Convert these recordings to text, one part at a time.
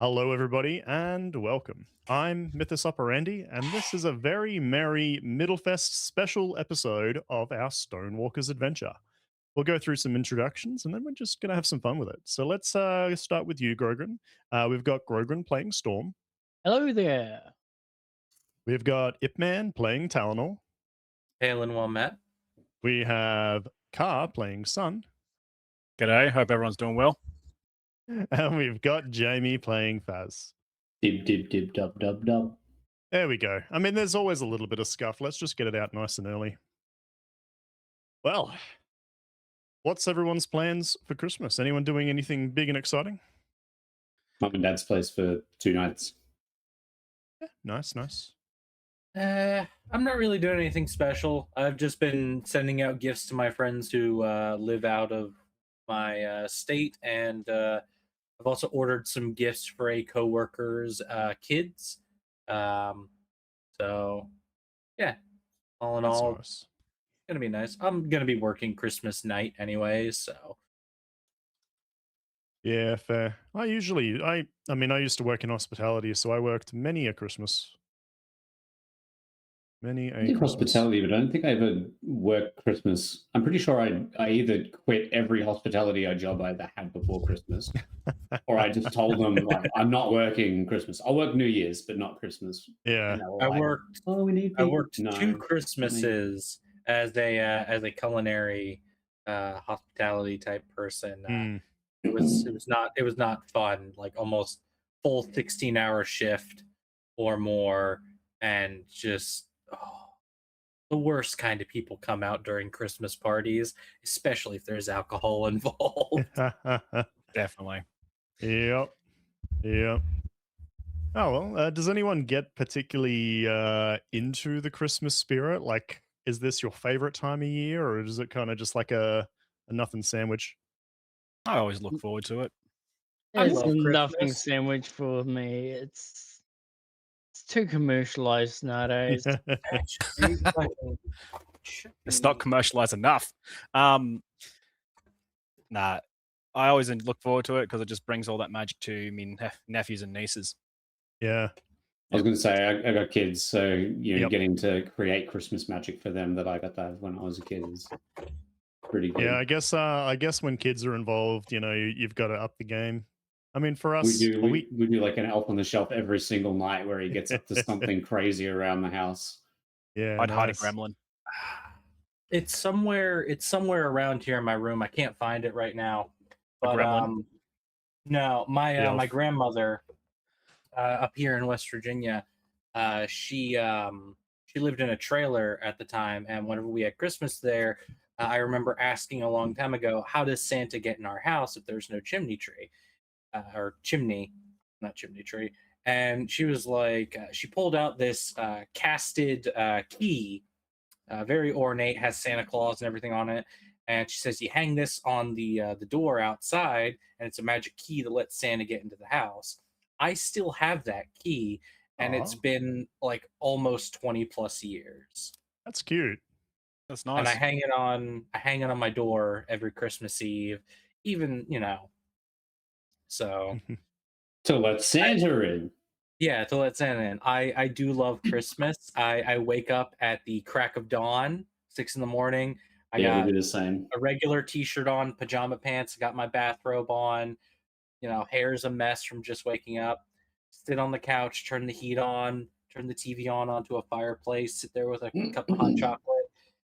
Hello, everybody, and welcome. I'm Mythus Operandi, and this is a very merry Middlefest special episode of our Stonewalkers adventure. We'll go through some introductions, and then we're just going to have some fun with it. So let's start with you, Grogrin. We've got Grogrin playing Storm. Hello there. We've got Ipman playing Talanor. Hail and well met. We have Kaar playing Sun. G'day, hope everyone's doing well. And we've got Jamie playing Faz. Dib, dib, dib, dub, dub, dub. There we go. I mean, there's always a little bit of scuff. Let's just get it out nice and early. Well, what's everyone's plans for Christmas? Anyone doing anything big and exciting? Mum and Dad's place for 2 nights. Yeah, nice, nice. I'm not really doing anything special. I've just been sending out gifts to my friends who live out of my state, and I've also ordered some gifts for a coworker's kids. So, yeah, all in That's all, nice. it's gonna be nice. I'm gonna be working Christmas night anyway, so Yeah, fair. I used to work in hospitality, so I worked many a Christmas. Many I a did Christmas. hospitality, but I don't think I ever worked Christmas. I'm pretty sure I either quit every hospitality job I ever had before Christmas, or I just told them, like, I'm not working Christmas. I'll work New Year's, but not Christmas. Yeah. And they were I like, worked. Oh, we need I people." worked No, 2 Christmases as a culinary hospitality type person. Mm. It was not fun. Like almost full 16-hour shift or more, and just the worst kind of people come out during Christmas parties, especially if there's alcohol involved. Definitely. Yep. Yep. Oh, well, does anyone get particularly into the Christmas spirit? Like, is this your favorite time of year, or is it kind of just like a nothing sandwich? I always look forward to it. I It's love a nothing Christmas. sandwich for me. It's too commercialized nowadays. It's not commercialized enough. Nah, I always look forward to it because it just brings all that magic to me nephews and nieces. Yeah. I was going to say, I got kids, so Yep. getting to create Christmas magic for them that I got that when I was a kid is pretty good. Yeah, I guess when kids are involved, you've got to up the game. I mean, for us, We do like an elf on the shelf every single night where he gets up to something crazy around the house. yeah, I'd hide a nice. gremlin. It's somewhere around here in my room. I can't find it right now. But gremlin? no, my The my elf. grandmother up here in West Virginia, she lived in a trailer at the time, and whenever we had Christmas there, I remember asking a long time ago, how does Santa get in our house if there's no chimney tree? Or chimney, not chimney tree. And she was like, she pulled out this casted key, very ornate, has Santa Claus and everything on it. And she says, you hang this on the door outside, and it's a magic key to let Santa get into the house. I still have that key, and it's Aw. been like almost 20 plus years. That's cute. That's And nice. I hang it on my door every Christmas Eve, even, so To let Santa in. yeah, to let Santa in. I do love Christmas. I wake up at the crack of dawn, 6 in the morning. I Yeah, got we do the same. a regular t-shirt on, pajama pants, got my bathrobe on, hair's a mess from just waking up. Sit on the couch, turn the heat on, turn the TV on onto a fireplace, sit there with a cup of hot chocolate,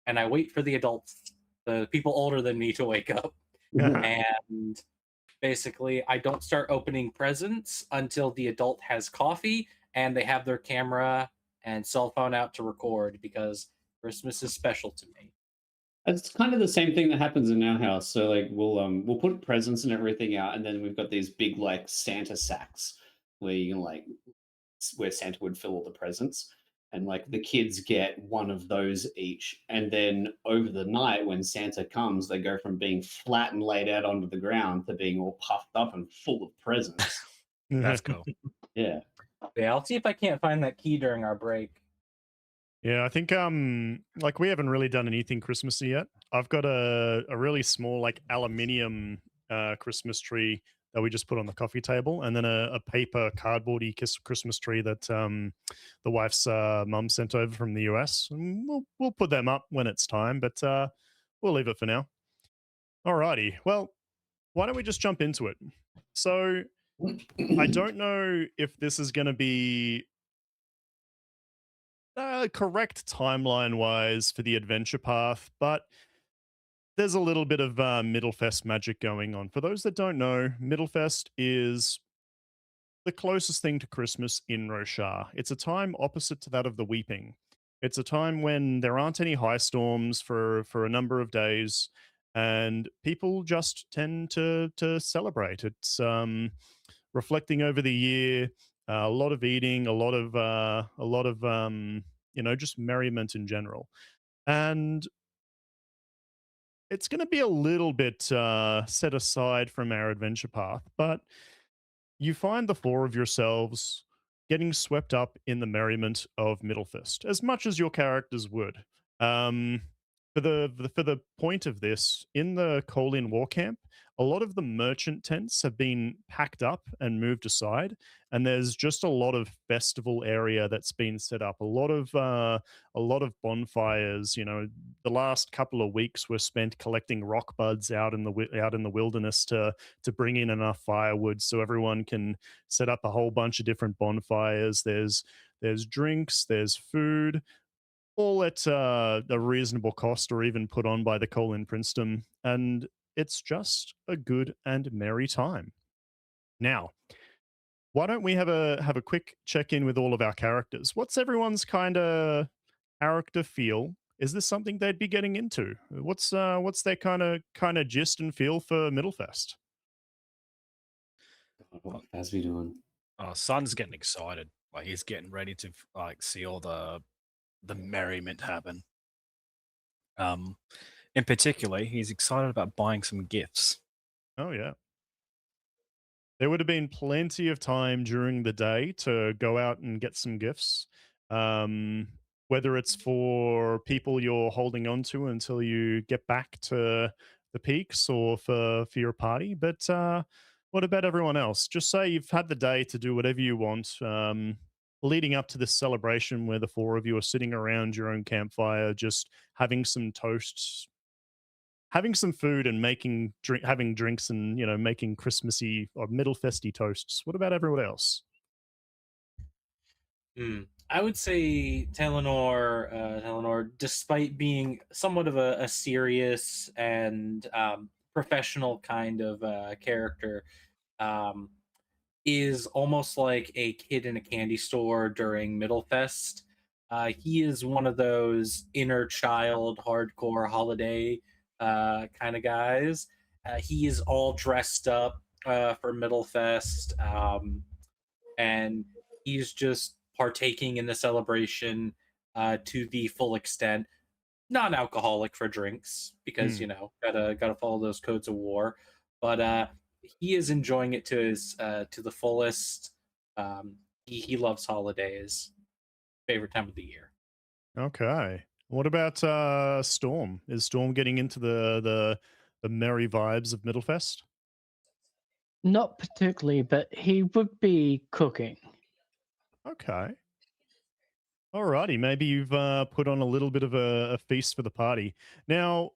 and I wait for the adults, the people older than me, to wake up. And basically, I don't start opening presents until the adult has coffee and they have their camera and cell phone out to record, because Christmas is special to me. It's kind of the same thing that happens in our house. So like we'll put presents and everything out, and then we've got these big like Santa sacks where you can like where Santa would fill all the presents. And like the kids get one of those each. And then over the night when Santa comes, they go from being flat and laid out onto the ground to being all puffed up and full of presents. That's cool. Yeah. Yeah, I'll see if I can't find that key during our break. Yeah, I think like we haven't really done anything Christmassy yet. I've got a really small like aluminium Christmas tree that we just put on the coffee table, and then a paper cardboardy Christmas tree that the wife's mum sent over from the US. And we'll put them up when it's time, but we'll leave it for now. Alrighty, well, why don't we just jump into it? So I don't know if this is going to be correct timeline-wise for the adventure path, but there's a little bit of Middlefest magic going on. For those that don't know, Middlefest is the closest thing to Christmas in Roshar. It's a time opposite to that of the Weeping. It's a time when there aren't any high storms for a number of days, and people just tend to celebrate. It's reflecting over the year, a lot of eating, a lot of just merriment in general, and it's going to be a little bit set aside from our adventure path, but you find the four of yourselves getting swept up in the merriment of Middlefest, as much as your characters would. For the point of this, in the Colin War Camp, a lot of the merchant tents have been packed up and moved aside, and there's just a lot of festival area that's been set up. A lot of bonfires. You know, the last couple of weeks were spent collecting rock buds out in the wilderness to bring in enough firewood so everyone can set up a whole bunch of different bonfires. There's drinks, there's food, all at a reasonable cost or even put on by the Colin Princedom, and it's just a good and merry time. Now, why don't we have a quick check-in with all of our characters? What's everyone's kind of character feel? Is this something they'd be getting into? What's their kind of gist and feel for Middlefest? What has we doing? Son's getting excited. Like he's getting ready to see all the merriment happen. In particular, he's excited about buying some gifts. Oh yeah. There would have been plenty of time during the day to go out and get some gifts. Whether it's for people you're holding on to until you get back to the peaks or for your party. But what about everyone else? Just say you've had the day to do whatever you want. Leading up to this celebration where the four of you are sitting around your own campfire, just having some toasts, having some food, and having drinks, and making Christmassy or Middlefesty toasts. What about everyone else? I would say Talanor, despite being somewhat of a serious and professional kind of character, is almost like a kid in a candy store during Middlefest. He is one of those inner child, hardcore holiday kind of guys. He is all dressed up for Middlefest, and he's just partaking in the celebration to the full extent. Non-alcoholic for drinks because gotta follow those codes of war, but he is enjoying it to the fullest. He loves holidays. Favorite time of the year. Okay. What about Storm? Is Storm getting into the merry vibes of Middlefest? Not particularly, but he would be cooking. Okay. Alrighty. Maybe you've put on a little bit of a feast for the party. Now,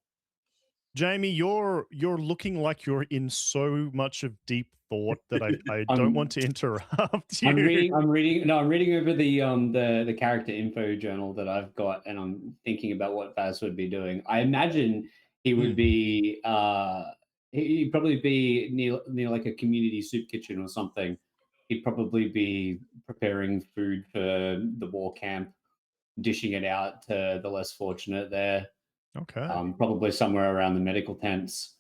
Jamie, you're looking like you're in so much of deep thought that I don't want to interrupt you. I'm reading over the character info journal that I've got, and I'm thinking about what Vaz would be doing. I imagine he would be he'd probably be near like a community soup kitchen or something. He'd probably be preparing food for the war camp, dishing it out to the less fortunate there. Okay. Probably somewhere around the medical tents.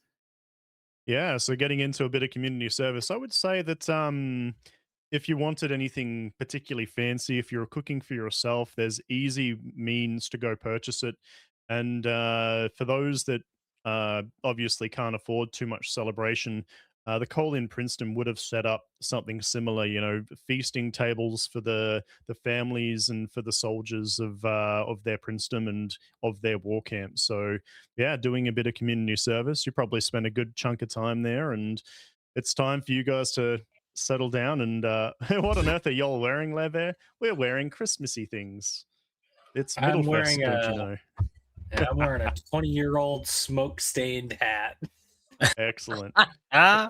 Yeah, so getting into a bit of community service. I would say that if you wanted anything particularly fancy, if you're cooking for yourself, there's easy means to go purchase it. And for those that obviously can't afford too much celebration, the Colin Princedom would have set up something similar, feasting tables for the families and for the soldiers of their princedom and of their war camp. So yeah, doing a bit of community service, you probably spend a good chunk of time there, and it's time for you guys to settle down. And what on earth are y'all wearing, Lever? We're wearing Christmassy things. It's I'm Middlefest, wearing don't you know? I'm wearing a 20-year-old smoke-stained hat. Excellent. Ah,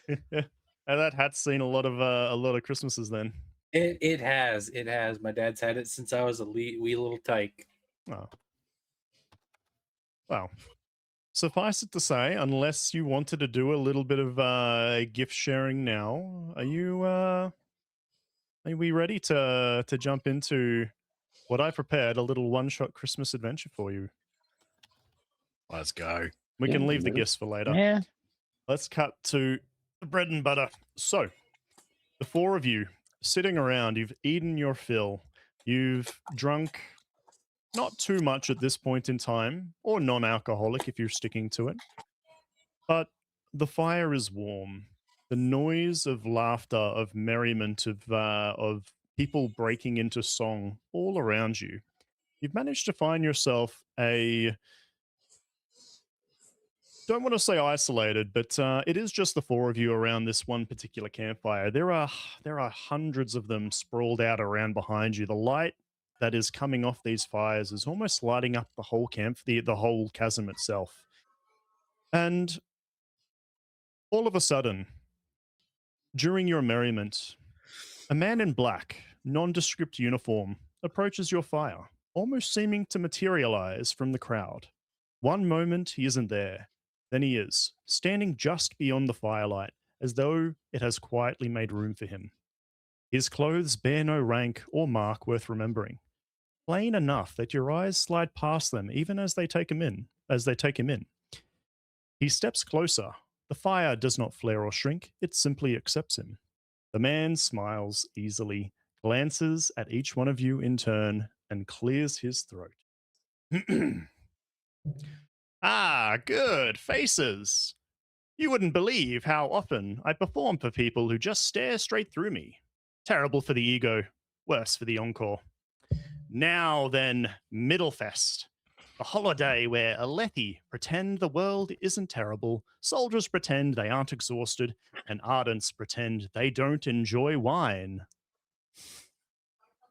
And that hat's seen a lot of Christmases then. It has. My dad's had it since I was a wee little tyke. Oh. Well, suffice it to say, unless you wanted to do a little bit of gift sharing now, are we ready to jump into what I prepared, a little one-shot Christmas adventure for you? let's go. We Yeah, can leave the maybe. gifts for later. Yeah. Let's cut to the bread and butter. So, the four of you sitting around, you've eaten your fill, you've drunk not too much at this point in time, or non-alcoholic if you're sticking to it, but the fire is warm. The noise of laughter, of merriment, of people breaking into song all around you. You've managed to find yourself don't want to say isolated, but it is just the four of you around this one particular campfire. There are hundreds of them sprawled out around behind you. The light that is coming off these fires is almost lighting up the whole the whole chasm itself. And all of a sudden, during your merriment, a man in black, nondescript uniform approaches your fire, almost seeming to materialize from the crowd. One moment he isn't there. Then he is, standing just beyond the firelight, as though it has quietly made room for him. His clothes bear no rank or mark worth remembering, plain enough that your eyes slide past them even as they take him in. He steps closer. The fire does not flare or shrink, it simply accepts him. The man smiles easily, glances at each one of you in turn, and clears his throat. Ah, good faces. You wouldn't believe how often I perform for people who just stare straight through me. Terrible for the ego, worse for the encore. Now then, Middlefest, a holiday where Alethi pretend the world isn't terrible, soldiers pretend they aren't exhausted, and Ardents pretend they don't enjoy wine.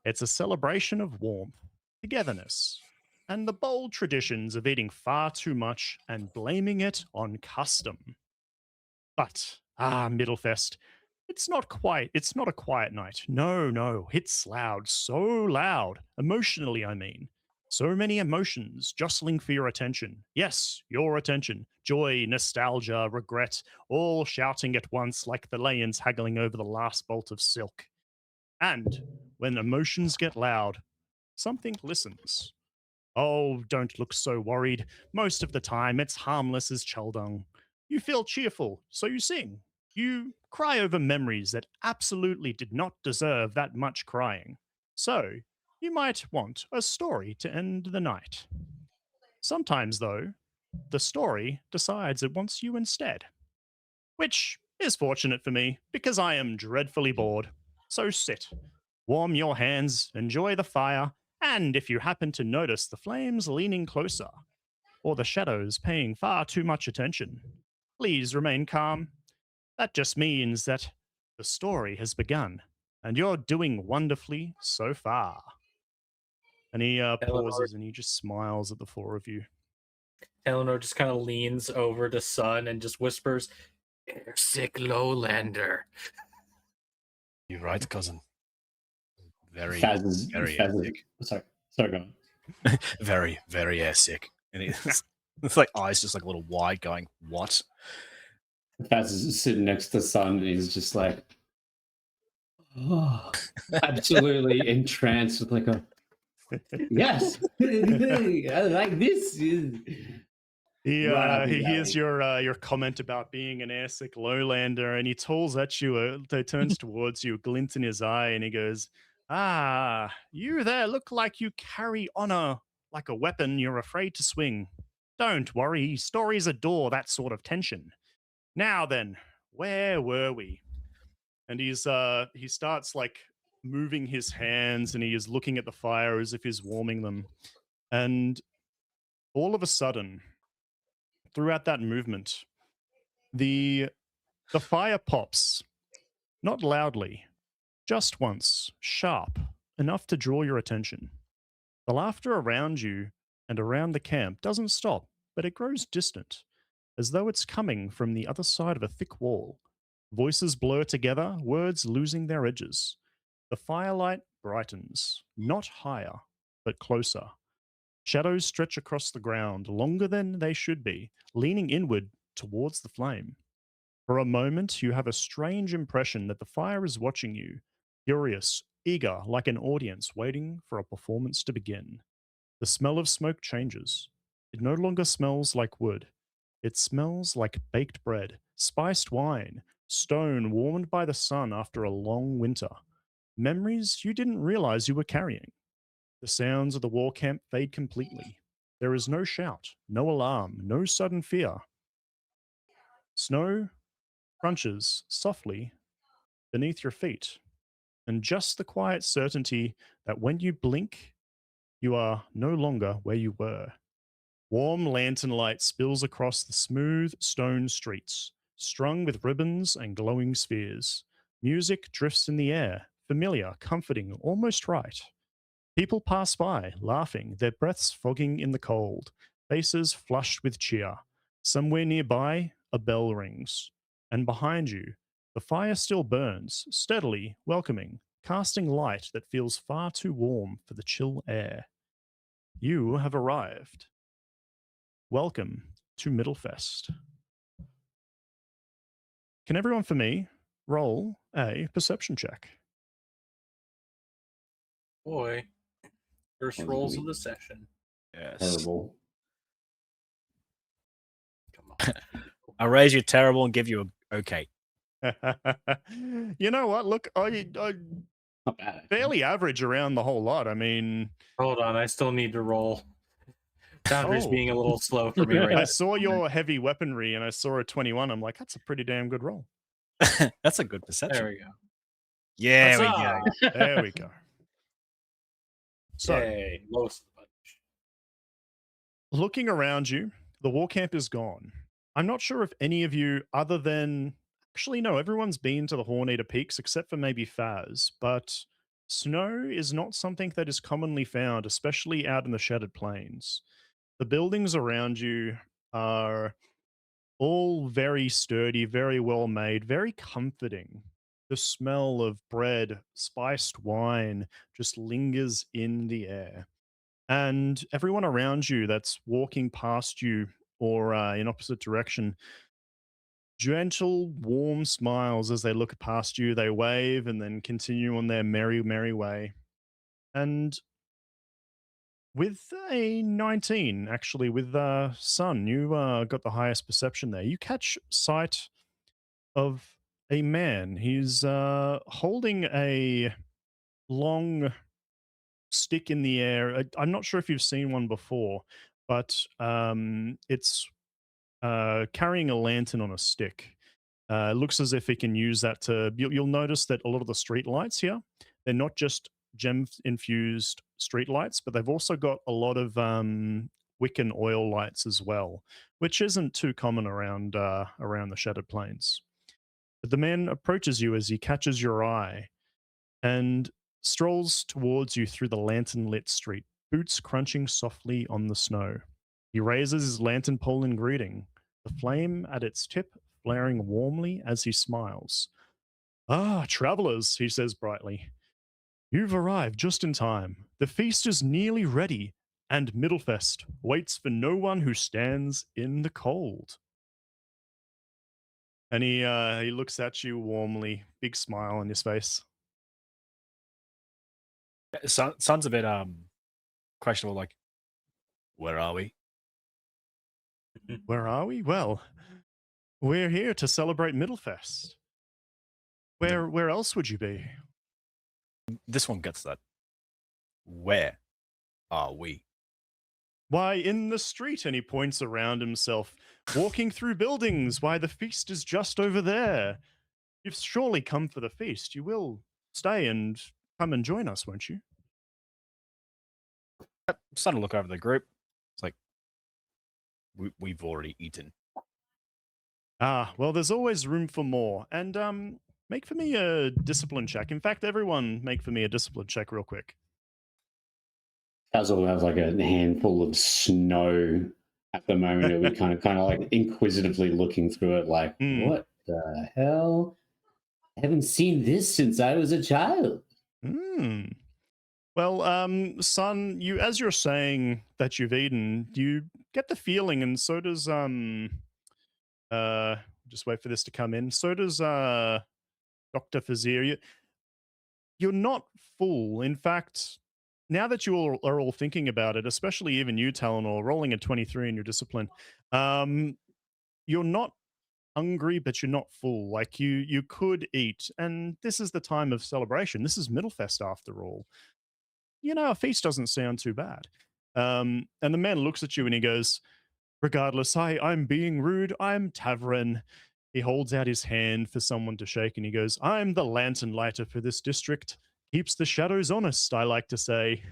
It's a celebration of warmth, togetherness, and the bold traditions of eating far too much and blaming it on custom. But, Middlefest, it's not a quiet night. No, it's loud, so loud, emotionally I mean. So many emotions jostling for your attention. Yes, your attention. Joy, nostalgia, regret, all shouting at once like the lions haggling over the last bolt of silk. And when emotions get loud, something listens. Oh, don't look so worried. Most of the time, it's harmless as chuldung. You feel cheerful, so you sing. You cry over memories that absolutely did not deserve that much crying. So, you might want a story to end the night. Sometimes, though, the story decides it wants you instead. Which is fortunate for me, because I am dreadfully bored. So sit, warm your hands, enjoy the fire, and if you happen to notice the flames leaning closer, or the shadows paying far too much attention, please remain calm. That just means that the story has begun, and you're doing wonderfully so far. And he pauses and he just smiles at the four of you. Eleanor just kind of leans over to Sun and just whispers, "Airsick lowlander." You're right, cousin. Very, Faz very is sick. sorry, go on. Very, very sick. And it's like eyes just like a little wide going, what? Faz is sitting next to Sun and he's just like, oh, absolutely entranced with like a, yes, I like this. He Right up his hears alley. your comment about being an airsick lowlander, and he tolls at you. He turns towards you, a glint in his eye, and he goes, you there look like you carry honor like a weapon you're afraid to swing. Don't worry, stories adore that sort of tension. Now then, where were we?" And he starts like moving his hands, and he is looking at the fire as if he's warming them. And all of a sudden, throughout that movement, the The fire pops, not loudly, just once, sharp, enough to draw your attention. The laughter around you and around the camp doesn't stop, but it grows distant, as though it's coming from the other side of a thick wall. Voices blur together, words losing their edges. The firelight brightens, not higher, but closer. Shadows stretch across the ground, longer than they should be, leaning inward towards the flame. For a moment, you have a strange impression that the fire is watching you, curious, eager, like an audience waiting for a performance to begin. The smell of smoke changes. It no longer smells like wood. It smells like baked bread, spiced wine, stone warmed by the sun after a long winter. Memories you didn't realize you were carrying. The sounds of the war camp fade completely. There is no shout, no alarm, no sudden fear. Snow crunches softly beneath your feet, and just the quiet certainty that when you blink, you are no longer where you were. Warm lantern light spills across the smooth stone streets, strung with ribbons and glowing spheres. Music drifts in the air, familiar, comforting, almost right. People pass by, laughing, their breaths fogging in the cold, faces flushed with cheer. Somewhere nearby, a bell rings, and behind you, the fire still burns, steadily, welcoming, casting light that feels far too warm for the chill air. You have arrived. Welcome to Middlefest. Can everyone for me roll a perception check? Boy, first Sounds rolls weak. of the session. Yes. Terrible. Come on. I raise you terrible and give you a okay. You know what? Look, I Not bad. fairly average around the whole lot. I mean, Hold on, I still need to roll. Founder's Oh. being a little slow for me right I now. saw your heavy weaponry and I saw a 21. I'm like, that's a pretty damn good roll. That's a good perception. There we go. Yeah, we Huzzah! go. There we go. So, Yay, lowest of the bunch. looking around you, the war camp is gone. I'm not sure if any of you, other than actually, no, everyone's been to the Horneater Peaks except for maybe Faz, but snow is not something that is commonly found, especially out in the Shattered Plains. The buildings around you are all very sturdy, very well made, very comforting. The smell of bread, spiced wine just lingers in the air. And everyone around you that's walking past you or in opposite direction, gentle, warm smiles as they look past you. They wave and then continue on their merry, merry way. And with a 19, actually, with Sun, you got the highest perception there. You catch sight of a man. He's holding a long stick in the air. I'm not sure if you've seen one before, but it's carrying a lantern on a stick. Looks as if he can use that to. You'll notice that a lot of the street lights here, they're not just gem-infused street lights, but they've also got a lot of Wiccan oil lights as well, which isn't too common around the Shattered Plains. But the man approaches you as he catches your eye and strolls towards you through the lantern-lit street, boots crunching softly on the snow. He raises his lantern pole in greeting, the flame at its tip flaring warmly as he smiles. "Ah, travelers," he says brightly. "You've arrived just in time. The feast is nearly ready, and Middlefest waits for no one who stands in the cold." And he looks at you warmly, big smile on his face. Sun's a bit questionable, like, where are we? Where are we? Well, we're here to celebrate Middlefest. Where else would you be? This one gets that. Where are we? Why, in the street, and he points around himself, walking through buildings. Why, the feast is just over there. You've surely come for the feast. You will stay and come and join us, won't you? I'm starting to look over the group. It's like, we've already eaten. Ah, well, there's always room for more. And make for me a discipline check. In fact, everyone make for me a discipline check real quick. Basil has like a handful of snow at the moment. Are we kind of like inquisitively looking through it, like, what the hell? I haven't seen this since I was a child. Well, son, you as you're saying that you've eaten, you get the feeling, and so does just wait for this to come in. So does Dr. Fazir. You're not full. In fact, now that you all are all thinking about it, especially even you, Talanor, rolling a 23 in your discipline, you're not hungry, but you're not full. Like you could eat, and this is the time of celebration. This is Middlefest after all. You know, a feast doesn't sound too bad. And the man looks at you and he goes, regardless, I'm being rude. I'm Tavren. He holds out his hand for someone to shake and he goes, I'm the lantern lighter for this district. Keeps the shadows honest, I like to say.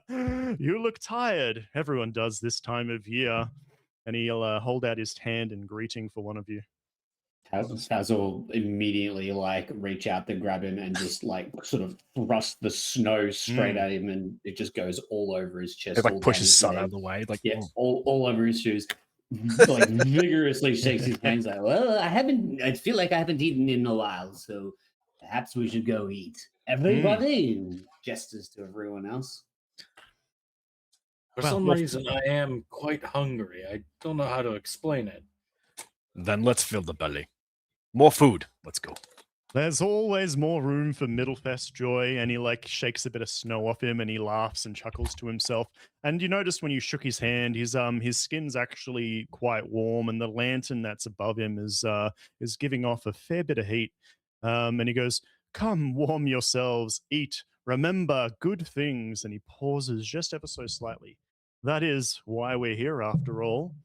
You look tired. Everyone does this time of year. And he'll hold out his hand in greeting for one of you. Basil immediately like reach out to grab him and just like sort of thrust the snow straight at him, and it just goes all over his chest. It like all pushes down his sun leg. out of the way. Like, Yeah, all over his shoes. Like vigorously shakes his hands like, well, I feel like I haven't eaten in a while, so perhaps we should go eat. Everybody, and gestures to everyone else. For some reason, I am quite hungry. I don't know how to explain it. Then let's fill the belly. More food. Let's go. There's always more room for Middlefest joy, and he like shakes a bit of snow off him and he laughs and chuckles to himself. And you noticed when you shook his hand, his skin's actually quite warm, and the lantern that's above him is giving off a fair bit of heat. And he goes, come warm yourselves, eat, remember good things. And he pauses just ever so slightly. That is why we're here after all.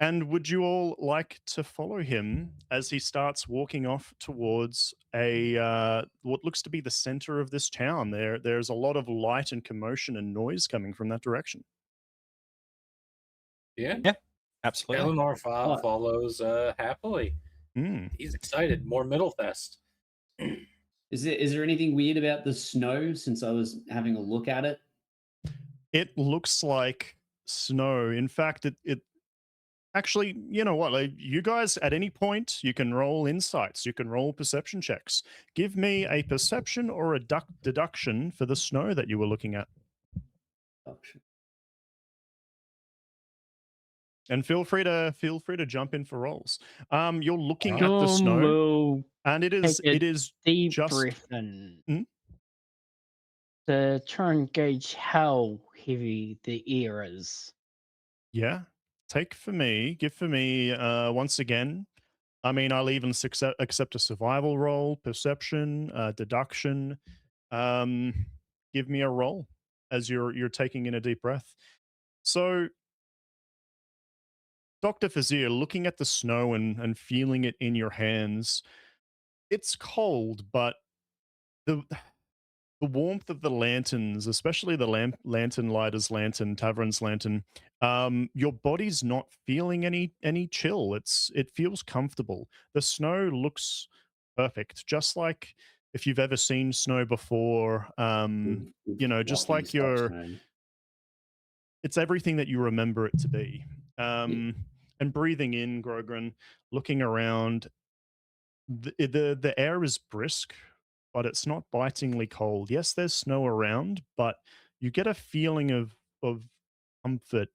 And would you all like to follow him as he starts walking off towards a what looks to be the center of this town? There's a lot of light and commotion and noise coming from that direction. Yeah, Absolutely. Eleanor follows happily. He's excited. More Middlefest. Is there anything weird about the snow since I was having a look at it? It looks like snow. In fact, it actually, you know what? Like, you guys, at any point, you can roll insights. You can roll perception checks. Give me a perception or a deduction for the snow that you were looking at. And feel free to jump in for rolls. You're looking at the snow, and it is deep just breath in to try and gauge how heavy the air is. yeah. Give for me once again. I mean, I'll even accept a survival roll, perception, deduction. Give me a roll as you're taking in a deep breath. So, Dr. Fazir, looking at the snow and feeling it in your hands, it's cold, but the warmth of the lanterns, especially the lantern lighter's lantern, Tavern's lantern, your body's not feeling any chill. It feels comfortable. The snow looks perfect, just like if you've ever seen snow before. You know, just like it's everything that you remember it to be. And breathing in, Grogrin, looking around, the air is brisk, but it's not bitingly cold. Yes, there's snow around, but you get a feeling of comfort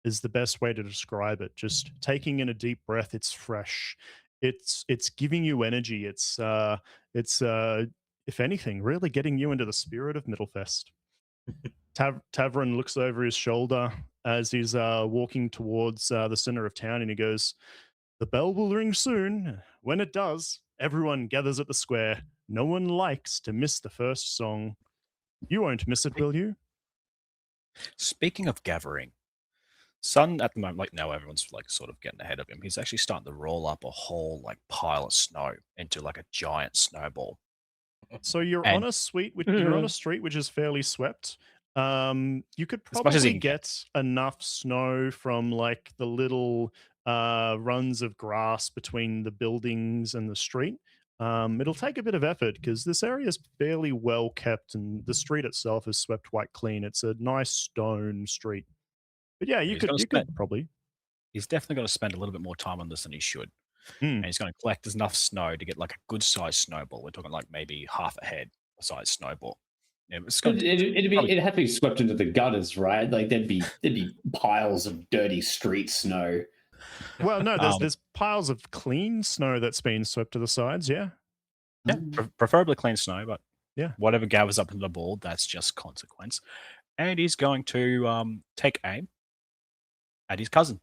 is the best way to describe it. Just taking in a deep breath, it's fresh. It's giving you energy. It's if anything, really getting you into the spirit of Middlefest. Tavern looks over his shoulder as he's walking towards the center of town, and he goes, the bell will ring soon. When it does, everyone gathers at the square. No one likes to miss the first song. You won't miss it, will you? Speaking of gathering, Sun at the moment, like now everyone's like sort of getting ahead of him. He's actually starting to roll up a whole like pile of snow into like a giant snowball. So you're on a street which is fairly swept. You could probably get enough snow from like the little runs of grass between the buildings and the street. It'll take a bit of effort because this area is fairly well kept and the street itself is swept quite clean. It's a nice stone street. But yeah, you could probably. He's definitely got to spend a little bit more time on this than he should. Mm. And he's going to collect enough snow to get like a good sized snowball. We're talking like maybe half a head size snowball. Yeah, it'd have to be swept into the gutters, right? Like there'd be piles of dirty street snow. Well, no, there's piles of clean snow that's been swept to the sides. Yeah, preferably clean snow, but yeah, whatever gathers up into the ball, that's just consequence. And he's going to take aim at his cousin.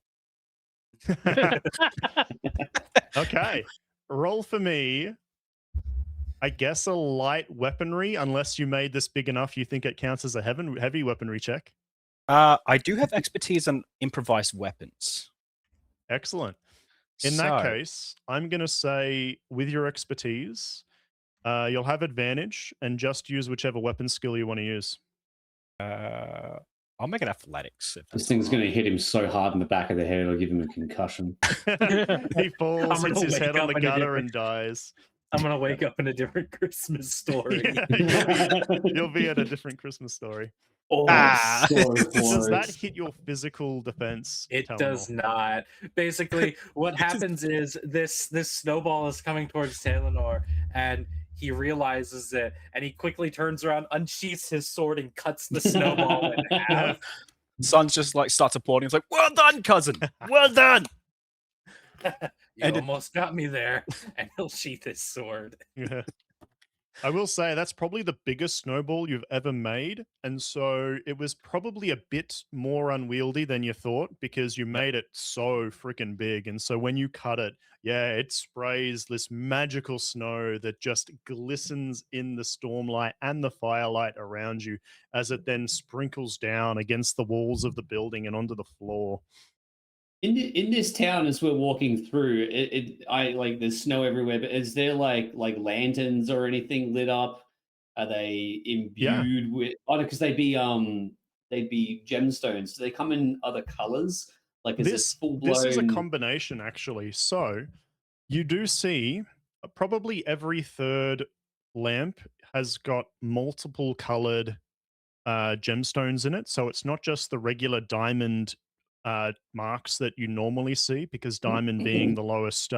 Okay, roll for me. I guess a light weaponry, unless you made this big enough, you think it counts as a heavy weaponry check. I do have expertise on improvised weapons. Excellent. In that case, I'm going to say with your expertise, you'll have advantage and just use whichever weapon skill you want to use. I'll make it athletics. This thing's going to hit him so hard in the back of the head, it'll give him a concussion. He falls, hits his head on the gutter and dies. I'm going to wake up in a different Christmas story. You'll be at a different Christmas story. Oh, so does that hit your physical defense? It does not. Basically, what happens is this snowball is coming towards Talanor, and he realizes it, and he quickly turns around, unsheaths his sword, and cuts the snowball in half. Son's just like starts applauding. He's like, "Well done, cousin! Well done!" You almost got me there, and he'll sheath his sword. Yeah. I will say that's probably the biggest snowball you've ever made, and so it was probably a bit more unwieldy than you thought because you made it so freaking big, and so when you cut it, yeah, it sprays this magical snow that just glistens in the stormlight and the firelight around you as it then sprinkles down against the walls of the building and onto the floor. In this town, as we're walking through, I like there's snow everywhere. But is there like lanterns or anything lit up? Are they imbued with? Oh, because they'd be gemstones. Do they come in other colors? Like is this full blown? This is a combination, actually. So you do see probably every third lamp has got multiple colored gemstones in it. So it's not just the regular diamond marks that you normally see, because diamond being the lowest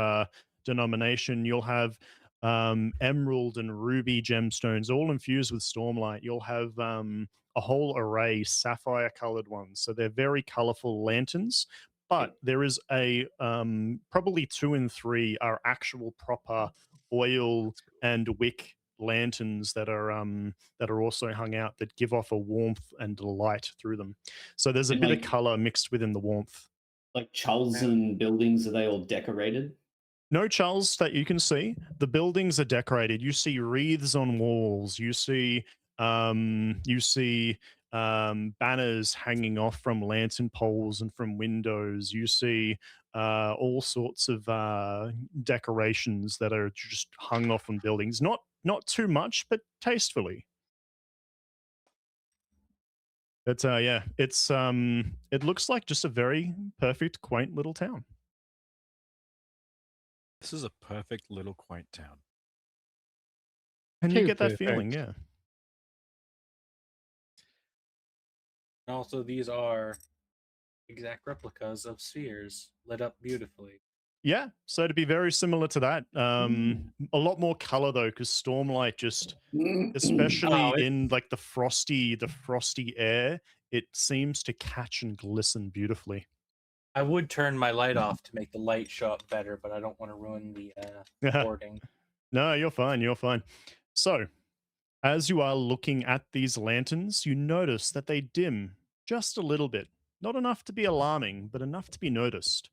denomination, you'll have emerald and ruby gemstones all infused with stormlight. You'll have a whole array sapphire colored ones, so they're very colorful lanterns. But there is a probably 2 and 3 are actual proper oil and wick lanterns that are also hung out that give off a warmth and light through them. So there's a bit of color mixed within the warmth. Like chulls and buildings, are they all decorated? No chulls that you can see. The buildings are decorated. You see wreaths on walls. You see banners hanging off from lantern poles and from windows. You see all sorts of decorations that are just hung off on buildings. Not too much, but tastefully. But yeah, it's it looks like just a very perfect, quaint little town. This is a perfect little quaint town. And you get that feeling, yeah. Also, these are exact replicas of spheres lit up beautifully. Yeah, so to be very similar to that, a lot more color though, because Stormlight just, especially in like the frosty air, it seems to catch and glisten beautifully. I would turn my light off to make the light show up better, but I don't want to ruin the recording. No, you're fine. You're fine. So, as you are looking at these lanterns, you notice that they dim just a little bit. Not enough to be alarming, but enough to be noticed.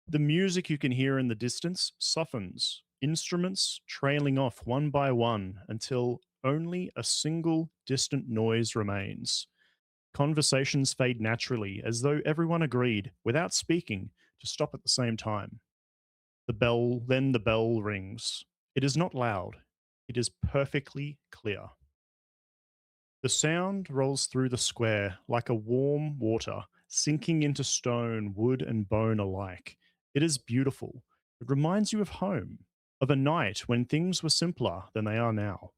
The music you can hear in the distance softens, instruments trailing off one by one until only a single distant noise remains. Conversations fade naturally, as though everyone agreed, without speaking, to stop at the same time. Then the bell rings. It is not loud. It is perfectly clear. The sound rolls through the square like a warm water, sinking into stone, wood, and bone alike. It is beautiful. It reminds you of home, of a night when things were simpler than they are now.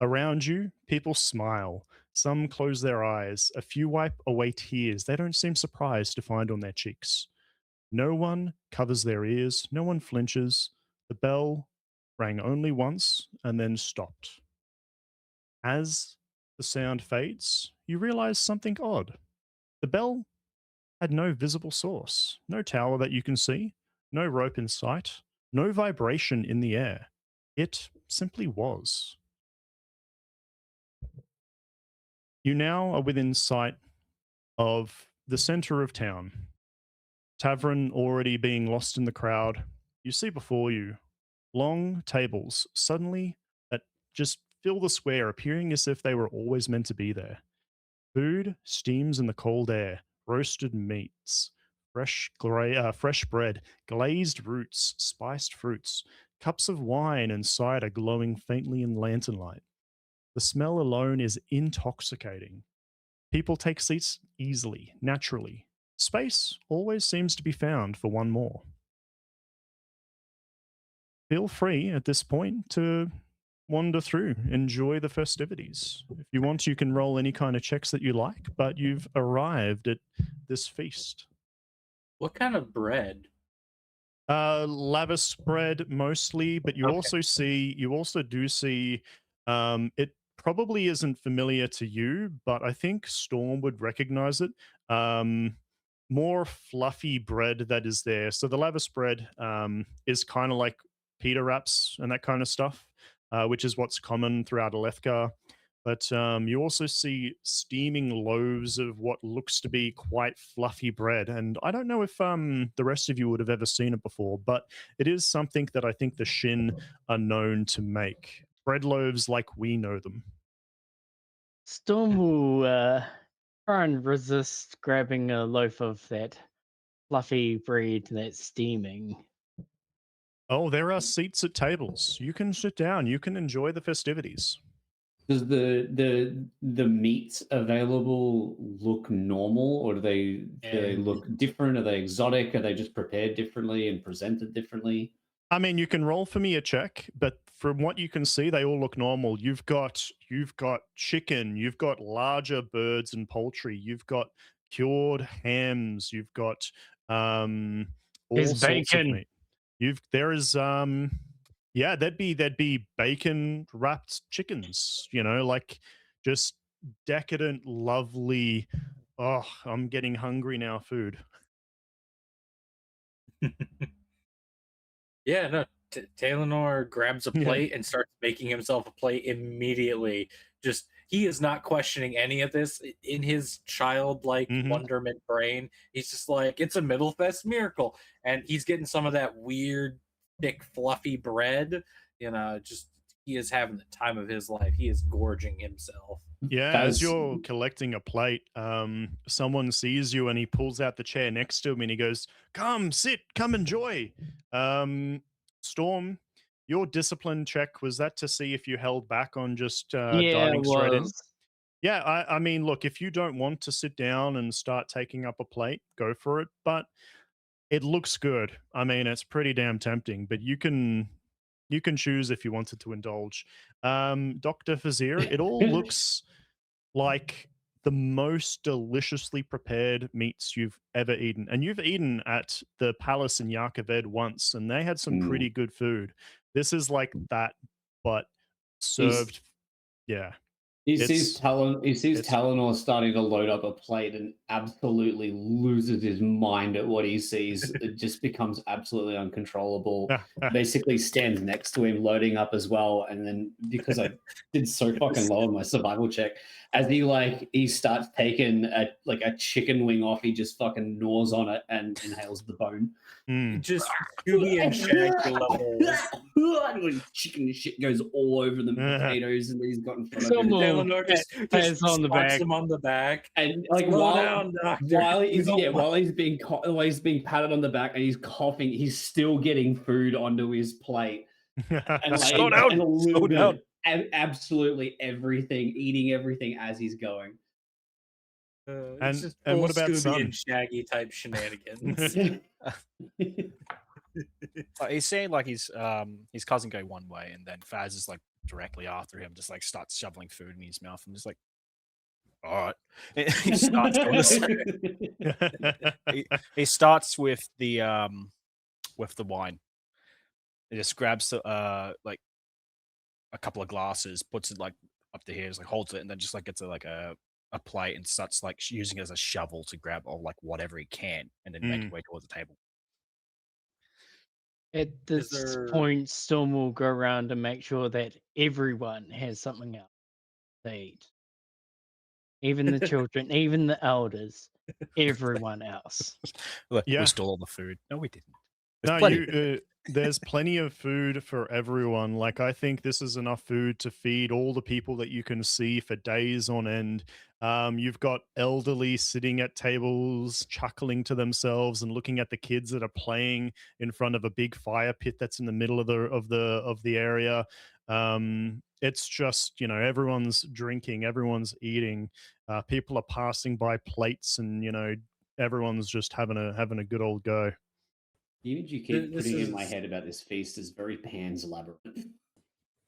Around you, people smile. Some close their eyes. A few wipe away tears they don't seem surprised to find on their cheeks. No one covers their ears. No one flinches. The bell rang only once and then stopped. As the sound fades, you realize something odd. The bell had no visible source, no tower that you can see, no rope in sight, no vibration in the air. It simply was. You now are within sight of the center of town. Tavern already being lost in the crowd. You see before you long tables suddenly that just fill the square, appearing as if they were always meant to be there. Food steams in the cold air, roasted meats, fresh bread, glazed roots, spiced fruits, cups of wine and cider glowing faintly in lantern light. The smell alone is intoxicating. People take seats easily, naturally. Space always seems to be found for one more. Feel free at this point to wander through, enjoy the festivities. If you want, you can roll any kind of checks that you like, but you've arrived at this feast. What kind of bread? Lavish bread mostly, but you Okay. also do see it probably isn't familiar to you, but I think Storm would recognize it. More fluffy bread that is there. So the lavish bread is kind of like pita wraps and that kind of stuff, which is what's common throughout Alethkar. But you also see steaming loaves of what looks to be quite fluffy bread. And I don't know if the rest of you would have ever seen it before, but it is something that I think the Shin are known to make. Bread loaves like we know them. Storm will try and resist grabbing a loaf of that fluffy bread that's steaming. Oh, there are seats at tables. You can sit down. You can enjoy the festivities. Does the meats available look normal, or do they look different? Are they exotic? Are they just prepared differently and presented differently? I mean, you can roll for me a check, but from what you can see, they all look normal. You've got chicken, you've got larger birds and poultry, you've got cured hams, you've got all There's sorts of bacon. meat. There is yeah, there'd be bacon wrapped chickens, like just decadent, lovely. Oh, I'm getting hungry now. Food. Yeah, no. Talanor grabs a Yeah. plate and starts making himself a plate immediately. Just he is not questioning any of this in his childlike Mhm. wonderment brain. He's just like, it's a Middlefest miracle, and he's getting some of that weird, thick, fluffy bread. Just he is having the time of his life. He is gorging himself. Yeah, as you're collecting a plate, someone sees you and he pulls out the chair next to him and he goes, "Come, sit, come enjoy." Storm, your discipline check, was that to see if you held back on just Yeah, it diving straight in? was. Yeah, I mean, look, if you don't want to sit down and start taking up a plate, go for it. But it looks good. I mean, it's pretty damn tempting, but you can choose if you wanted to indulge. Dr. Fazir, it all looks like the most deliciously prepared meats you've ever eaten. And you've eaten at the Palace in Yarkaved once, and they had some pretty good food. This is like that, but served. Yeah. He sees it's- Talanor starting to load up a plate and absolutely loses his mind at what he sees. It just becomes absolutely uncontrollable. Basically stands next to him loading up as well. And then because I did so fucking low on my survival check, as he starts taking a chicken wing off, he just fucking gnaws on it and inhales the bone. Just Scooby and Shaggy level. Chicken shit goes all over the potatoes and he's got in front of him. Talanor just on the back. him on the back. And While he's being patted on the back and he's coughing, he's still getting food onto his plate. And Slow down. And absolutely everything, eating everything as he's going. It's And- just and full what about Scooby Sun? and Shaggy type shenanigans. Like, he's saying like his cousin go one way, and then Faz is like directly after him, just like starts shoveling food in his mouth. I'm just like, all right. He starts doing this. He starts with the wine. He just grabs like a couple of glasses, puts it like up to here, like holds it, and then just like gets a plate and starts like using it as a shovel to grab or like whatever he can, and then make his way towards the table. At this there- point, Storm will go around and make sure that everyone has something else to eat. Even the children, even the elders, everyone else. Look, Yeah. we stole all the food. No, we didn't. No, There's plenty. there's plenty of food for everyone. Like, I think this is enough food to feed all the people that you can see for days on end. You've got elderly sitting at tables, chuckling to themselves and looking at the kids that are playing in front of a big fire pit that's in the middle of the area. It's just, everyone's drinking, everyone's eating. People are passing by plates, and everyone's just having a good old go. The image you keep This putting in my is- head about this feast is very Pan's Labyrinth.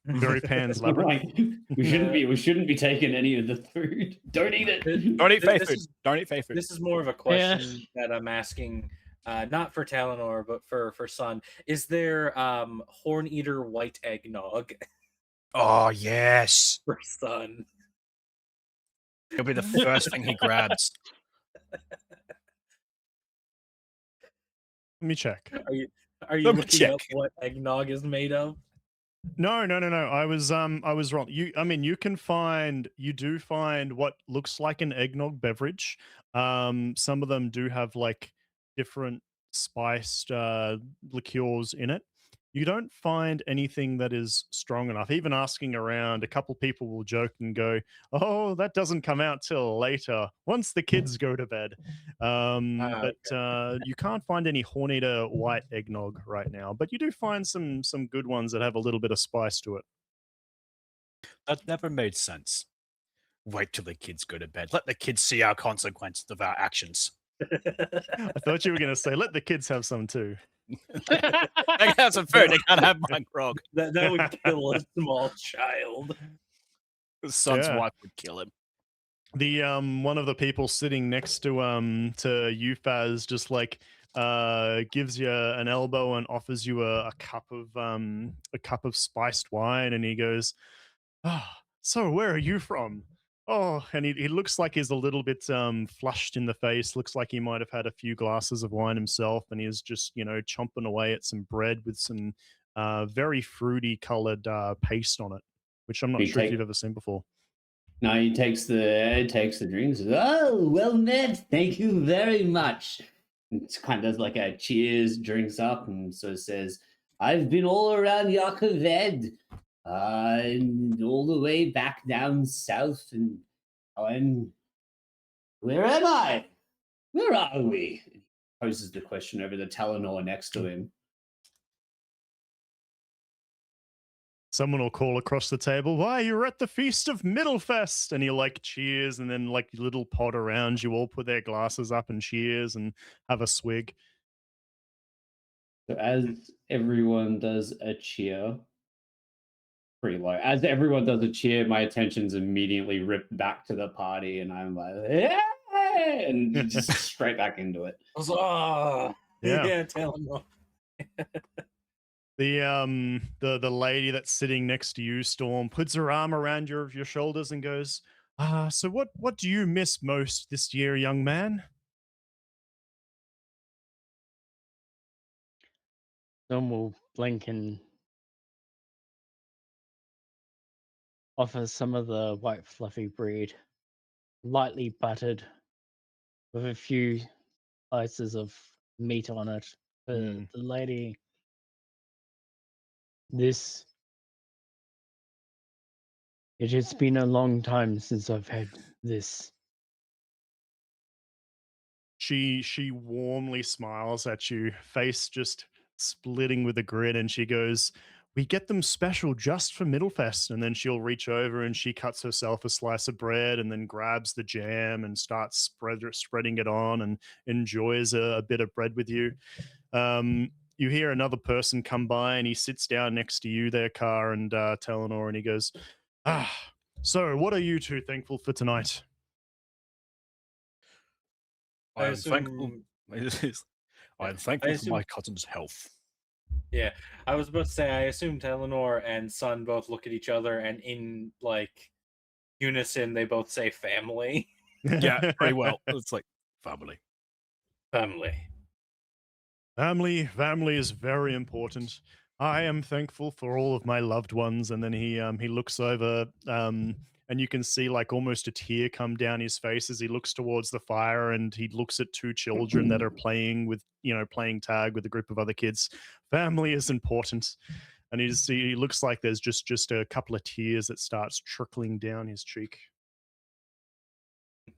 Very Pan's Labyrinth. Like, we shouldn't be taking any of the food. Don't eat it. Don't eat faith This food. is- Don't eat faith food. This is more of a question that I'm asking, not for Talanor, but for Sun. Is there Horn Eater white eggnog Oh yes, for Sun? it'll be the first thing he grabs. Let me check. Are you Let me looking up check. what eggnog is made of? No. I was wrong. You do find what looks like an eggnog beverage. Some of them do have like different spiced liqueurs in it. You don't find anything that is strong enough. Even asking around, a couple people will joke and go, "Oh, that doesn't come out till later, once the kids go to bed." But you can't find any Horneater white eggnog right now. But you do find some good ones that have a little bit of spice to it. That never made sense. Wait till the kids go to bed. Let the kids see our consequences of our actions. I thought you were going to say, "Let the kids have some too." They can have some food. They can't have my grog. that would kill a small child. The son's Yeah. wife would kill him. The one of the people sitting next to Euphaz just like gives you an elbow and offers you a cup of spiced wine, and he goes, "Ah, so where are you from?" Oh, and he looks like he's a little bit flushed in the face. Looks like he might have had a few glasses of wine himself, and he's just chomping away at some bread with some very fruity colored paste on it, which I'm not We sure if take- you've ever seen before. No, he takes the drinks. Oh, well met. Thank you very much. And it's kind of does like a cheers, drinks up, and so says, "I've been all around Yakaved, and all the way back down south, and where am I? Where are we?" He poses the question over the Talanor next to him. Someone will call across the table, "Why, you're at the Feast of Middlefest!" And he like cheers, and then like little pod around you all put their glasses up and cheers and have a swig. So as everyone does a cheer, pretty low. As everyone does a cheer, my attention's immediately ripped back to the party, and I'm like, "Yeah!" and just straight back into it. Oh, Yeah. Talanor. The lady that's sitting next to you, Storm, puts her arm around your shoulders and goes, "So what do you miss most this year, young man?" Storm will blink and offer some of the white fluffy bread, lightly buttered, with a few slices of meat on it for Mm. the lady. It has been a long time since I've had this. She warmly smiles at you, face just splitting with a grin, and she goes, we get them special just for Middlefest. And then she'll reach over and she cuts herself a slice of bread and then grabs the jam and starts spreading it on and enjoys a bit of bread with you. You hear another person come by and he sits down next to you there, Kaar and Talanor, and he goes, so what are you two thankful for tonight? I I'm thankful. assume- I'm thankful for assume- my cousin's health. Yeah, I was about to say, I assume Talanor and Sun both look at each other and in like unison, they both say family. Yeah, pretty well. It's like family. Family. Family is very important. I am thankful for all of my loved ones. And then he looks over, and you can see like almost a tear come down his face as he looks towards the fire, and he looks at two children that are playing tag with a group of other kids. Family is important. And he looks like there's just a couple of tears that starts trickling down his cheek.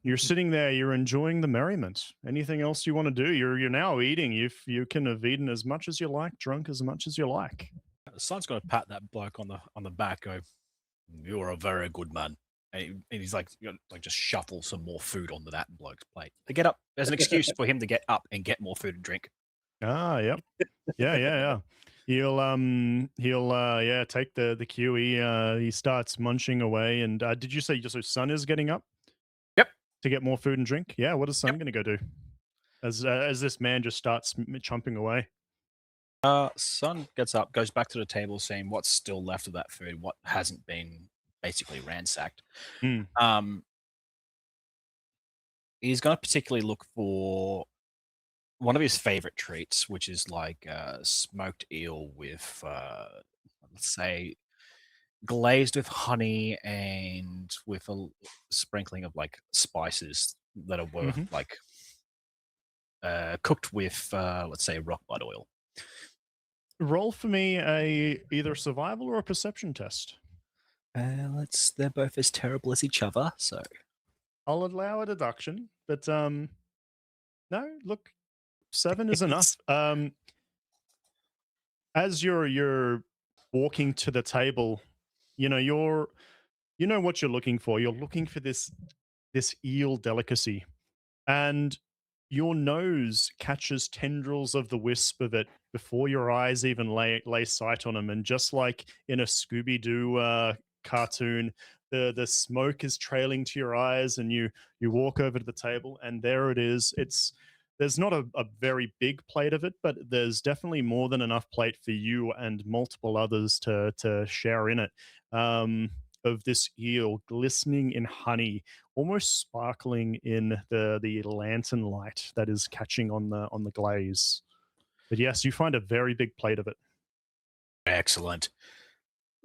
You're sitting there, you're enjoying the merriment. Anything else you want to do? You're now eating. You can have eaten as much as you like, drunk as much as you like. The son's going to pat that bloke on the back. Go, you're a very good man. And he's like, just shuffle some more food onto that bloke's plate. To get up, there's an excuse for him to get up and get more food and drink. Yep. Yeah. He'll take the cue. He starts munching away. And did you say so? Sun is getting up? Yep. To get more food and drink. Yeah. What is Sun going to go do? As this man just starts chomping away. Sun gets up, goes back to the table, seeing what's still left of that food, what hasn't been basically ransacked. He's going to particularly look for one of his favorite treats, which is like smoked eel with, let's say, glazed with honey and with a sprinkling of like spices that are like cooked with, let's say, rock blood oil. Roll for me either survival or a perception test. They're both as terrible as each other, so I'll allow a deduction, but no, look, 7 is enough. As you're walking to the table, you know what you're looking for. You're looking for this eel delicacy, and your nose catches tendrils of the wisp of it before your eyes even lay sight on them. And just like in a Scooby-Doo cartoon, the smoke is trailing to your eyes, and you walk over to the table, and there it is. There's not a very big plate of it, but there's definitely more than enough plate for you and multiple others to share in it. Of this eel glistening in honey, almost sparkling in the lantern light that is catching on the glaze. But yes, you find a very big plate of it. excellent.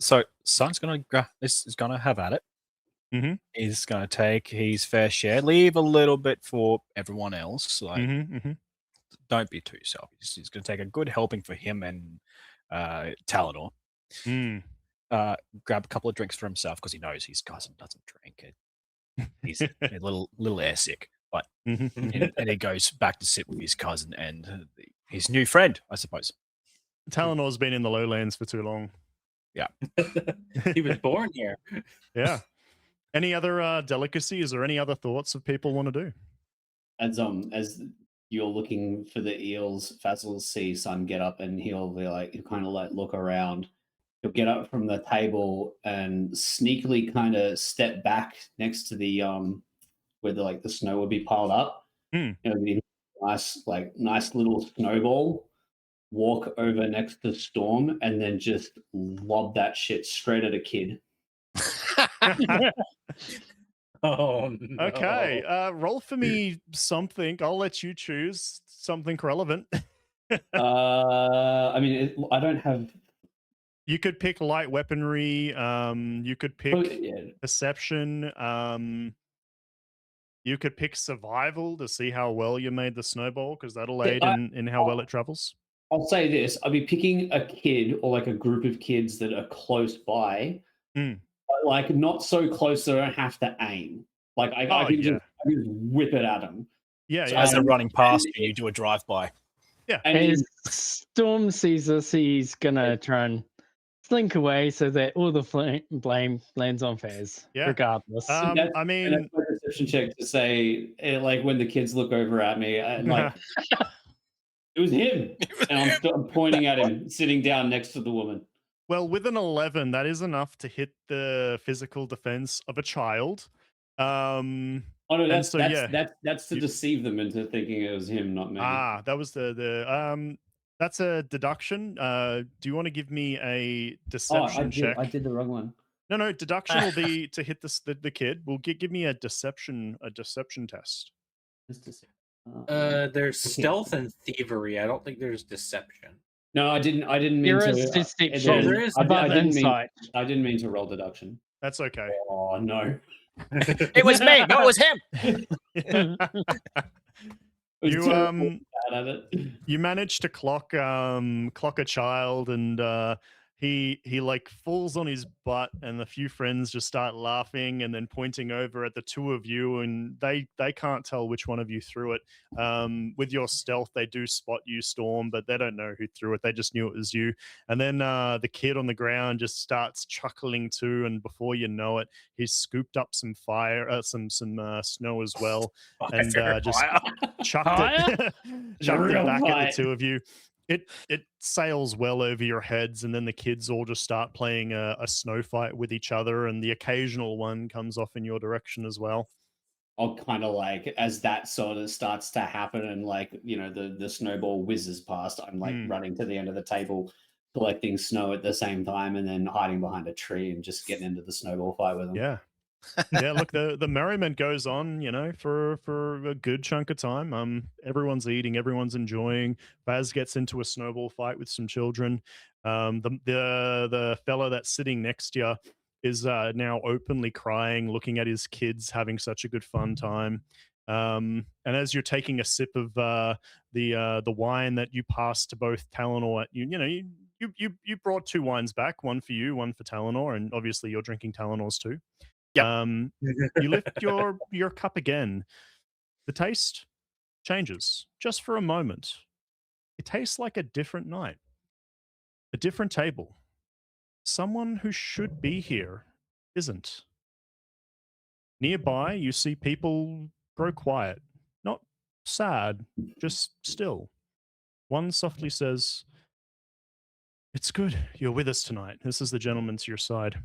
So Sun's is gonna have at it. Mm-hmm. He's gonna take his fair share, leave a little bit for everyone else. Like, don't be too selfish. He's gonna take a good helping for him and Talanor. Grab a couple of drinks for himself because he knows his cousin doesn't drink. He's a little airsick, but and he goes back to sit with his cousin and his new friend, I suppose. Talanor's been in the lowlands for too long. Yeah. He was born here. Yeah. Any other delicacies or any other thoughts of people want to do? As you're looking for the eels, Faz will see Sun get up, and he'll kind of like look around. He'll get up from the table and sneakily kind of step back next to the where the snow would be piled up. Nice little snowball. Walk over next to Storm and then just lob that shit straight at a kid. Oh no. Okay, roll for me something. I'll let you choose something relevant. I mean, I don't have. You could pick light weaponry. You could pick perception. You could pick survival to see how well you made the snowball, because that'll aid in how well it travels. I'll say this: I'll be picking a kid or like a group of kids that are close by, but like not so close that I don't have to aim. Like I can just whip it at them. Yeah, so as they're running past you, you do a drive-by. Yeah. And Storm sees this, he's gonna try and slink away so that all the blame lands on Faz, Yeah. regardless. And that's I my perception check to say, like when the kids look over at me, and like it was him, and I'm pointing at him, sitting down next to the woman. well, with an 11, that is enough to hit the physical defense of a child. Oh no, And that's so, that's yeah, that's to you- deceive them into thinking it was him, not me. that was the that's a deduction. Do you want to give me a deception check? I did the wrong one. No, deduction will be to hit the kid. Will give me a deception test. Just a sec. There's Okay. stealth and thievery. I don't think there's deception. No, I didn't mean There to. is deception Oh, there is above insight. I didn't mean to roll deduction. That's okay. Oh no. It was me. No, it was him. It was You terrible, bad at it. you managed to clock a child, and he like falls on his butt, and a few friends just start laughing and then pointing over at the two of you, and they can't tell which one of you threw it. With your stealth, they do spot you, Storm, but they don't know who threw it. They just knew it was you. And then the kid on the ground just starts chuckling too, and before you know it, he's scooped up some snow as well, and just chucked it chucked it back at the two of you. It sails well over your heads, and then the kids all just start playing a snow fight with each other, and the occasional one comes off in your direction as well. I'll kind of like, as that sort of starts to happen and like, the snowball whizzes past, I'm like running to the end of the table, collecting snow at the same time, and then hiding behind a tree and just getting into the snowball fight with them. Yeah. Yeah, look, the merriment goes on, for a good chunk of time. Everyone's eating, everyone's enjoying. Baz gets into a snowball fight with some children. The fella that's sitting next to you is now openly crying, looking at his kids having such a good fun time. And as you're taking a sip of the wine that you passed to both Talanor, you brought two wines back, one for you, one for Talanor, and obviously you're drinking Talanor's too. Yep. You lift your cup again. The taste changes just for a moment. It tastes like a different night, a different table. Someone who should be here isn't. Nearby, you see people grow quiet, not sad, just still. One softly says, "It's good you're with us tonight. This is the gentleman to your side."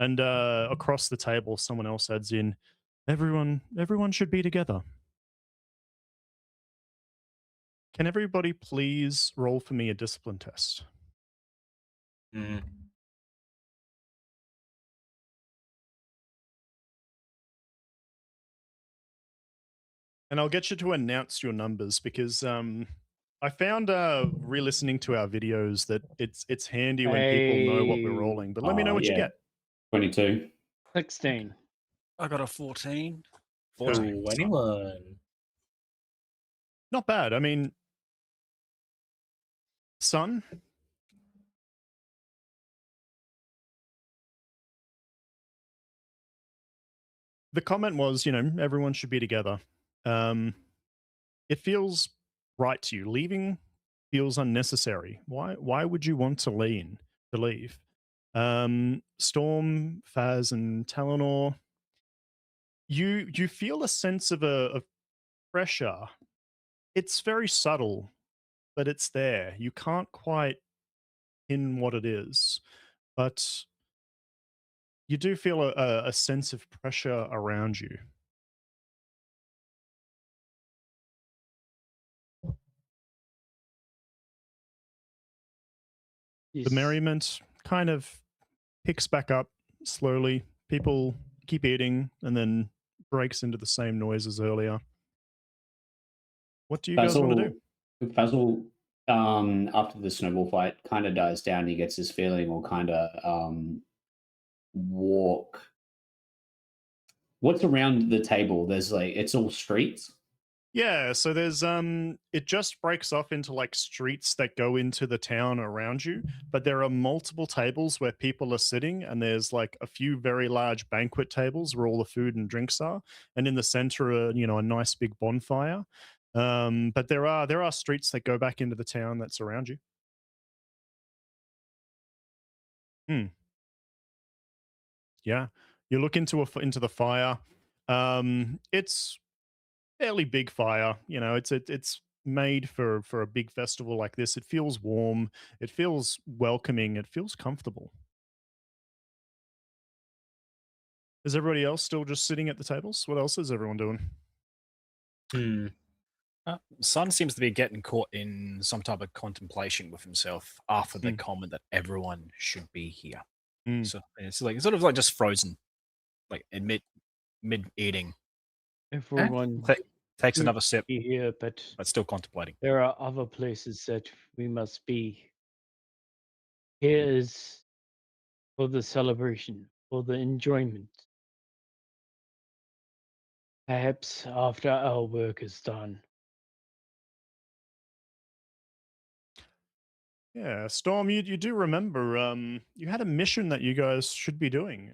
And across the table, someone else adds in, everyone should be together. Can everybody please roll for me a discipline test? Mm. And I'll get you to announce your numbers, because I found re-listening to our videos that it's handy when people know what we're rolling. But let me know what you get. 22. 16. I got a 14. 21. Not bad. I mean, son, the comment was, everyone should be together. It feels right to you. Leaving feels unnecessary. Why would you want to leave? Storm, Faz, and Talanor, you feel a sense of pressure. It's very subtle, but it's there. You can't quite pin what it is, but you do feel a sense of pressure around you. Yes. The merriment kind of picks back up slowly. People keep eating and then breaks into the same noise as earlier. What do you guys want to do? Basil, after the snowball fight kind of dies down, he gets his feeling, or kind of walk. What's around the table? There's it's all streets. Yeah, so there's it just breaks off into like streets that go into the town around you, but there are multiple tables where people are sitting, and there's like a few very large banquet tables where all the food and drinks are, and in the center a nice big bonfire. But there are streets that go back into the town that's around you. Hmm. Yeah, you look into the fire. It's fairly big fire. You know, it's made for a big festival like this. It feels warm. It feels welcoming. It feels comfortable. Is everybody else still just sitting at the tables? What else is everyone doing? Hmm. Sun seems to be getting caught in some type of contemplation with himself after the Mm. comment that everyone should be here. Mm. So it's like sort of like just frozen, like in mid eating. Everyone Takes should another sip, be here, but but still contemplating. there are other places that we must be. Here is for the celebration, for the enjoyment. Perhaps after our work is done. Yeah, Storm, you do remember you had a mission that you guys should be doing.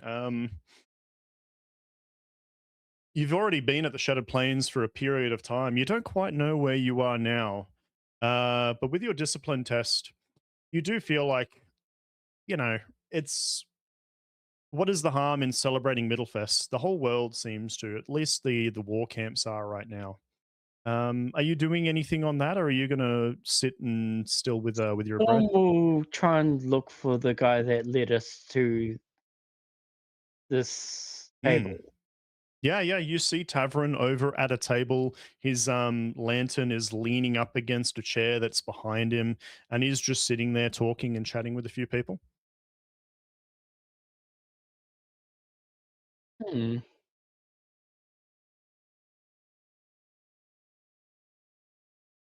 You've already been at the Shattered Plains for a period of time. You don't quite know where you are now. But with your discipline test, you do feel like, you know, it's what is the harm in celebrating Middlefest? The whole world seems to, at least the war camps are right now. Are you doing anything on that, or are you gonna sit and still with your bread? We'll try and look for the guy that led us to this table. Yeah, you see Tavern over at a table. His lantern is leaning up against a chair that's behind him, and he's just sitting there talking and chatting with a few people. Hmm.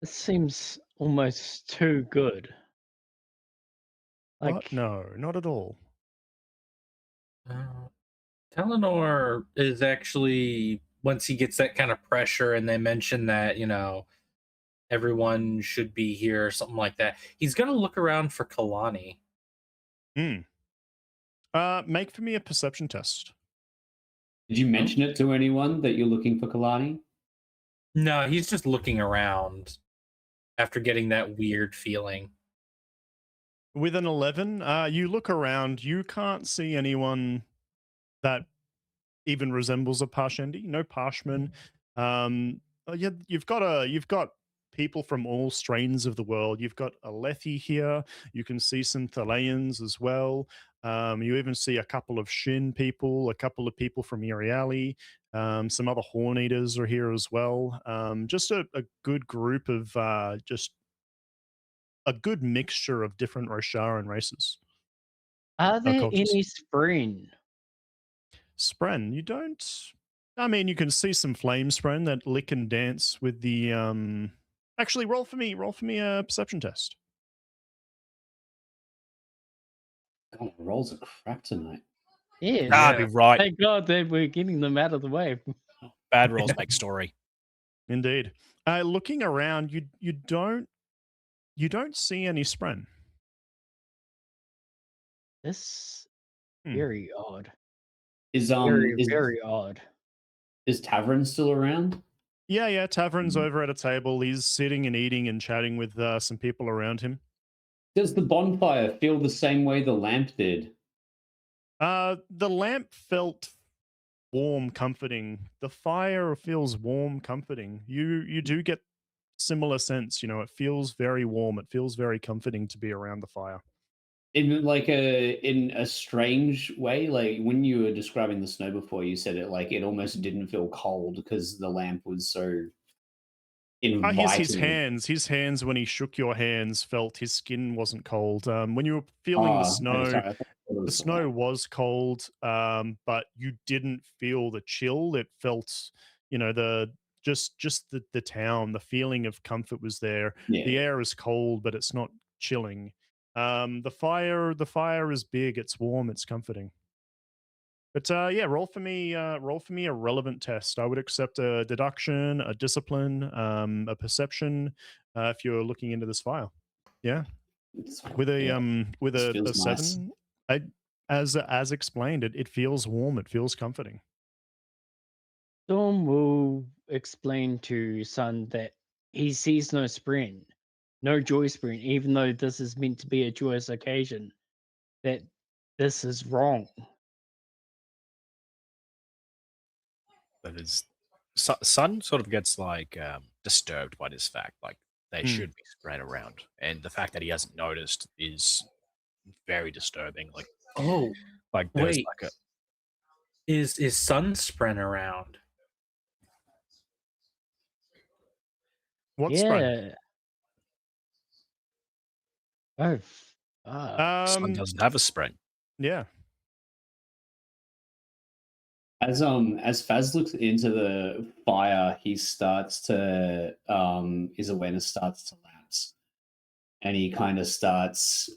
This seems almost too good. What? Like, No, not at all. Talanor is actually, once he gets that kind of pressure and they mention that, everyone should be here or something like that, he's going to look around for Kalani. Make for me a perception test. Did you mention it to anyone that you're looking for Kalani? No, he's just looking around after getting that weird feeling. With an 11, you look around. You can't see anyone that even resembles a Parshendi. No Parshmen. Yeah, you've got people from all strains of the world. You've got Alethi here. You can see some Thalians as well. You even see a couple of Shin people, a couple of people from Iriali. Some other Horn Eaters are here as well. Just a good group of just a good mixture of different Rosharan races. are there Cultures. any spring? Spren, you don't. I mean, you can see some flame spren that lick and dance with the. Actually, roll for me a perception test. God, rolls are crap tonight. Yes. Ah, be right. Thank God that we're getting them out of the way. Bad rolls make story. Indeed. Looking around, you don't see any spren. This Hmm. very odd. Is Very odd. is Tavern still around? Yeah. Tavern's over at a table. He's sitting and eating and chatting with some people around him. Does the bonfire feel the same way the lamp did? The lamp felt warm, comforting. The fire feels warm, comforting. You do get similar sense. You know, it feels very warm. It feels very comforting to be around the fire. In a strange way, like when you were describing the snow before, you said it almost didn't feel cold because the lamp was so inviting. His hands when he shook your hands felt his skin wasn't cold. When you were feeling the snow, sorry, I thought it the was snow was cold, but you didn't feel the chill. It felt, just the town, the feeling of comfort was there. Yeah. The air is cold, but it's not chilling. The fire is big. It's warm. It's comforting. But yeah, roll for me a relevant test. I would accept a deduction, a discipline, a perception, if you're looking into this file. Yeah, with This a feels nice. 7, as explained, it feels warm. It feels comforting. Storm will explain to Sun that he sees no spring, no joy spring, even though this is meant to be a joyous occasion. That This is wrong. But his son sort of gets like disturbed by this fact, like they should be spread around, and the fact that he hasn't noticed is very disturbing. Like, Oh, there's wait. like a Is sun spread around? What's spread? Yeah. Oh, fuck. son doesn't have a spread. Yeah. As Faz looks into the fire, he starts to his awareness starts to lapse, and he kind of starts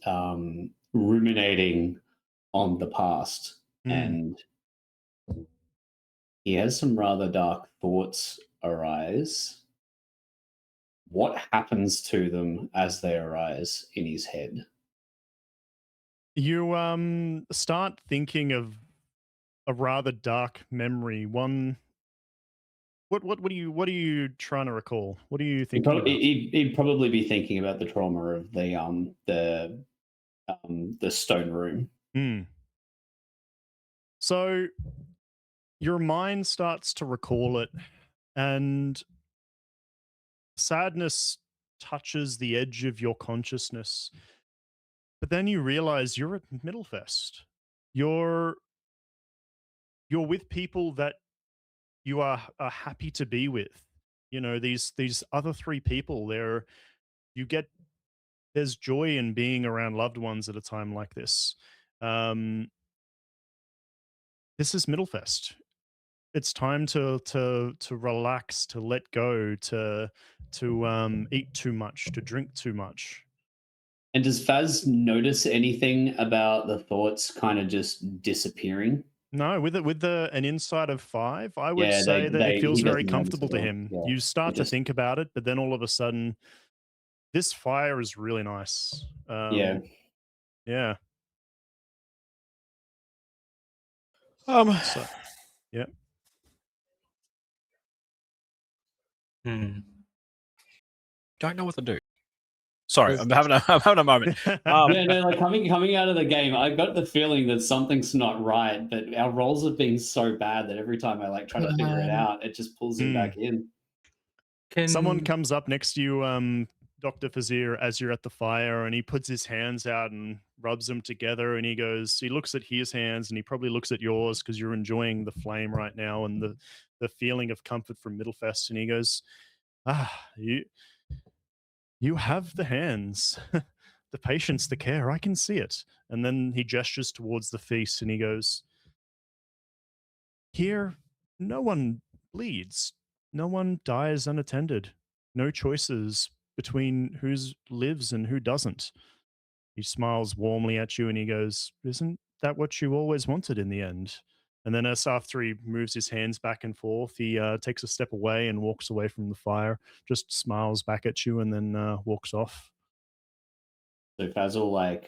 ruminating on the past, and he has some rather dark thoughts arise. What happens to them as they arise in his head? You start thinking of a rather dark memory. One. What are you trying to recall? What are you thinking about? He'd probably be thinking about the trauma of the stone room. So your mind starts to recall it, and sadness touches the edge of your consciousness. But then you realize you're at Middlefest. You're with people that you are happy to be with. You know, these other three people, there's joy in being around loved ones at a time like this. This is Middlefest. It's time to relax, to let go, to eat too much, to drink too much. And does Faz notice anything about the thoughts kind of just disappearing? No, with an insight of 5, I would Yeah, say that it feels he very doesn't notice comfortable at to all. him. Yeah, You start to just- think about it, but then all of a sudden, this fire is really nice. Yeah. Yeah. So, yeah. Don't know what to do. Sorry, I'm having a moment. Yeah, no, like coming out of the game, I got the feeling that something's not right. But our rolls have been so bad that every time I like try to figure it out, it just pulls me back in. Someone comes up next to you, Dr. Fazir, as you're at the fire, and he puts his hands out and rubs them together, and he looks at his hands, and he probably looks at yours because you're enjoying the flame right now and the feeling of comfort from Middlefest, and he goes, you have the hands, the patience, the care, I can see it. And then he gestures towards the feast, and he goes, here, no one bleeds. No one dies unattended. No choices between who lives and who doesn't. He smiles warmly at you and he goes, isn't that what you always wanted in the end? And then as after he moves his hands back and forth, he takes a step away and walks away from the fire, just smiles back at you and then walks off. So Fazil,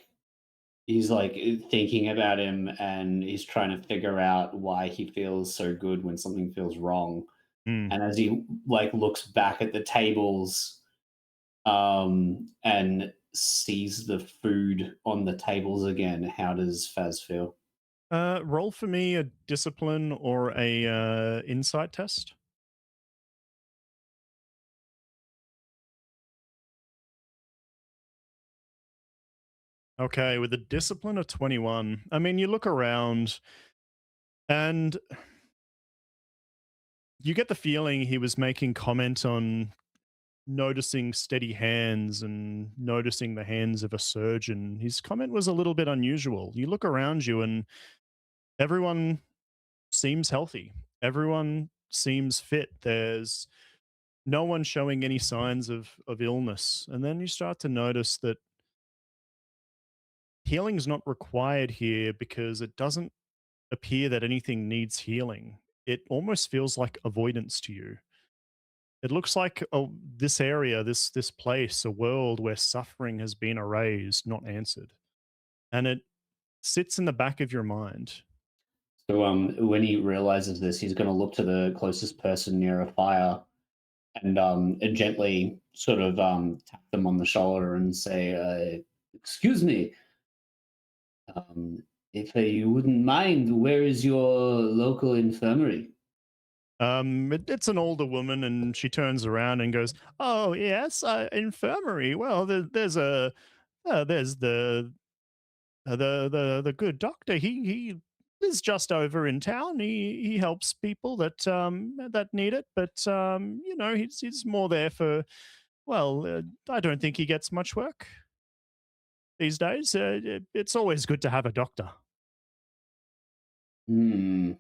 he's thinking about him, and he's trying to figure out why he feels so good when something feels wrong. And as he looks back at the tables, and sees the food on the tables again, how does Faz feel? Roll for me a discipline or a insight test. Okay, with a discipline of 21, I mean, you look around and you get the feeling he was making comment on noticing steady hands and noticing the hands of a surgeon. His comment was a little bit unusual. You look around you and everyone seems healthy. Everyone seems fit. There's no one showing any signs of illness. And then you start to notice that healing is not required here because it doesn't appear that anything needs healing. It almost feels like avoidance to you. It looks like this area, this place, a world where suffering has been erased, not answered. And it sits in the back of your mind. So when he realizes this, he's going to look to the closest person near a fire and gently sort of tap them on the shoulder and say, excuse me, If you wouldn't mind, where is your local infirmary? It's an older woman, and she turns around and goes, "Oh yes, infirmary. Well, there's the good doctor. He is just over in town. He helps people that need it, but you know, he's more there for. Well, I don't think he gets much work these days. It's always good to have a doctor." Hmm.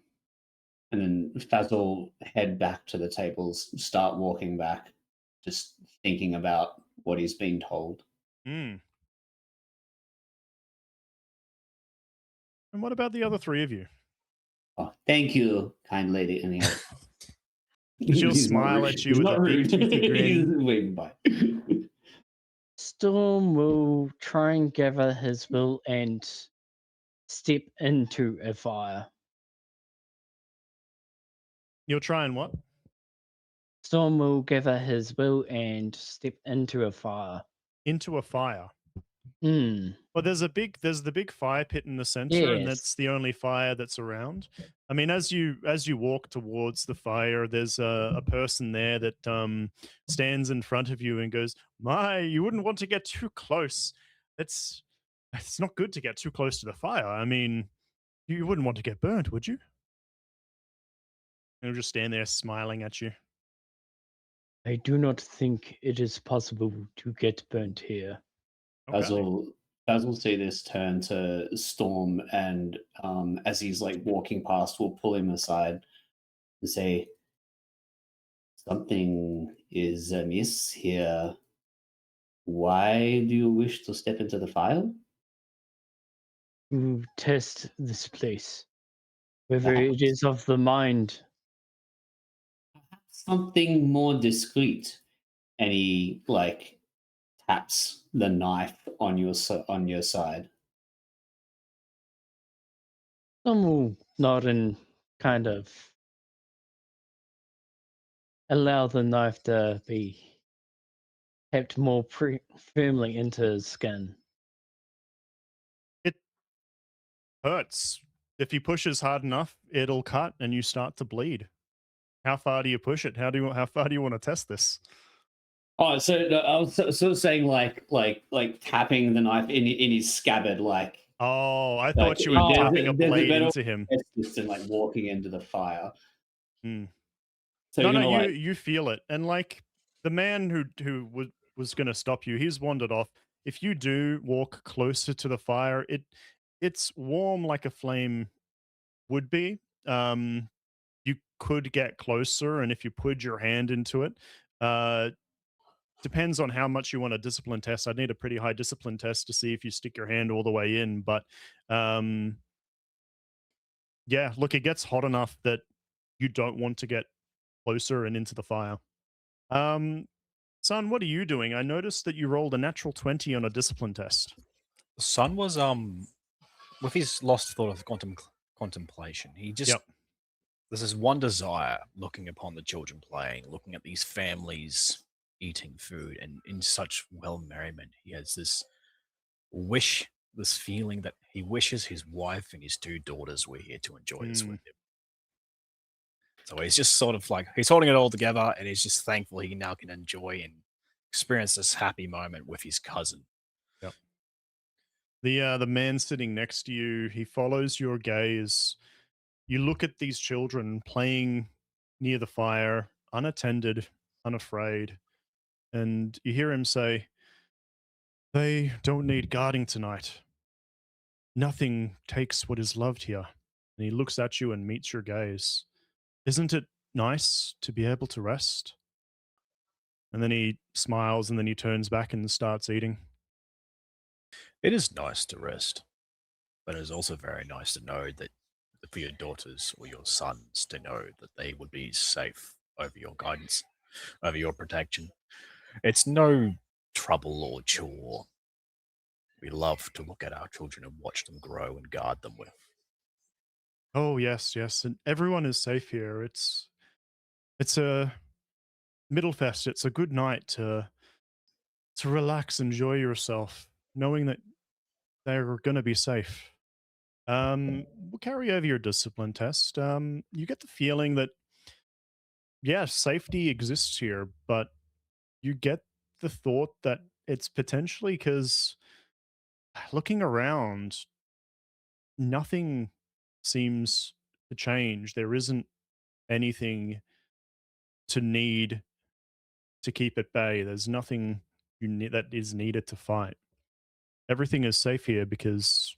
And then Faz will head back to the tables, start walking back, just thinking about what he's been told. Mm. And what about the other three of you? Oh, thank you, kind lady. And She'll he's not smile rude. at you He's with not a big rude. toothy grin. He's waving by. Storm will try and gather his will and step into a fire. You'll try and what? Storm will gather his will and step into a fire. Into a fire. Hmm. Well, there's the big fire pit in the center, and Yes. that's the only fire that's around. I mean, as you walk towards the fire, there's a person there that stands in front of you and goes, "My, you wouldn't want to get too close. It's not good to get too close to the fire. I mean, you wouldn't want to get burnt, would you?" And he'll just stand there smiling at you. I do not think it is possible to get burnt here. Okay. Baz will see this turn to Storm, and as he's like walking past, we'll pull him aside and say, "Something is amiss here. Why do you wish to step into the fire?" To test this place, whether it Perhaps, is of the mind. perhaps something more discreet. And he like taps the knife on your side. Some will nod and kind of allow the knife to be kept more firmly into his skin. It hurts. If he pushes hard enough, it'll cut and you start to bleed. How far do you push it? How far do you want to test this? Oh, so I was sort of saying like tapping the knife in his scabbard, like Oh, I like thought you were tapping a there's a blade better into him. way to test this than like walking into the fire. Hmm. So No, you're no, gonna like you feel it, and like the man who was going to stop you, he's wandered off. If you do walk closer to the fire, it's warm like a flame would be. You could get closer, and if you put your hand into it, uh, depends on how much you want a discipline test. I'd need a pretty high discipline test to see if you stick your hand all the way in. But yeah, look, it gets hot enough that you don't want to get closer and into the fire. Son, what are you doing? I noticed that you rolled a natural 20 on a discipline test. Son was with his lost thought of contemplation. He just Yep. there's this one desire looking upon the children playing, looking at these families eating food and in such well merriment. He has this wish, this feeling that he wishes his wife and his two daughters were here to enjoy this with him. So he's just sort of like he's holding it all together and he's just thankful he now can enjoy and experience this happy moment with his cousin. Yep. The man sitting next to you, he follows your gaze. You look at these children playing near the fire, unattended, unafraid, and you hear him say, "They don't need guarding tonight. Nothing takes what is loved here." And he looks at you and meets your gaze. "Isn't it nice to be able to rest?" And then he smiles and then he turns back and starts eating. It is nice to rest, but it is also very nice to know that for your daughters or your sons to know that they would be safe over your guidance, over your protection. It's no trouble or chore. We love to look at our children and watch them grow and guard them with. Oh yes, yes, and everyone is safe here. It's a Middlefest. It's a good night to relax, enjoy yourself, knowing that they're going to be safe. We'll carry over your discipline test. You get the feeling that, yeah, safety exists here, but you get the thought that it's potentially because looking around, nothing seems to change. There isn't anything to need to keep at bay. There's nothing that is needed to fight. Everything is safe here because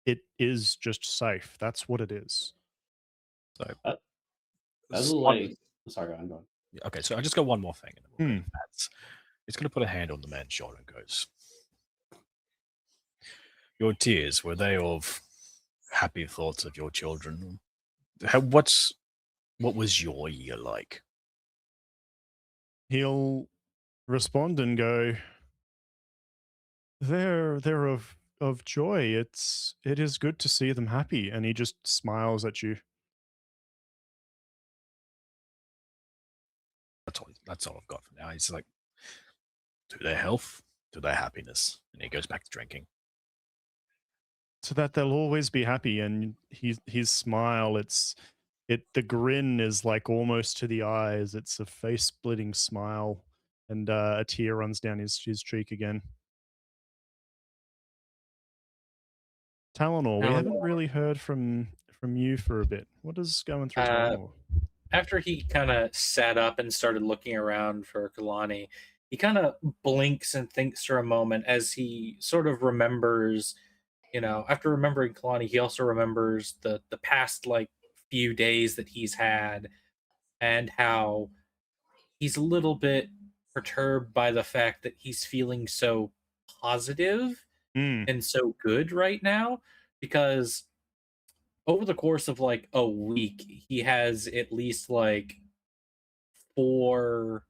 it is just safe. That's what it is. So, As a one- like, sorry, I'm going. okay, so I just got one more thing. And then we'll go Hmm. to Matt's. He's going to put a hand on the man's shoulder and goes, "Your tears, were they of happy thoughts of your children? What was your year like?" He'll respond and go, they're of joy. It is good to see them happy. And he just smiles at you. That's all I've got for now. He's like, to their health, to their happiness. And he goes back to drinking. So that they'll always be happy. And his smile, the grin is like almost to the eyes. It's a face splitting smile. And a tear runs down his cheek again. Talanor, we haven't really heard from you for a bit. What is going through Talanor? After he kind of sat up and started looking around for Kalani, he kind of blinks and thinks for a moment as he sort of remembers, after remembering Kalani, he also remembers the past like few days that he's had and how he's a little bit perturbed by the fact that he's feeling so positive and so good right now, because over the course of like a week he has at least like four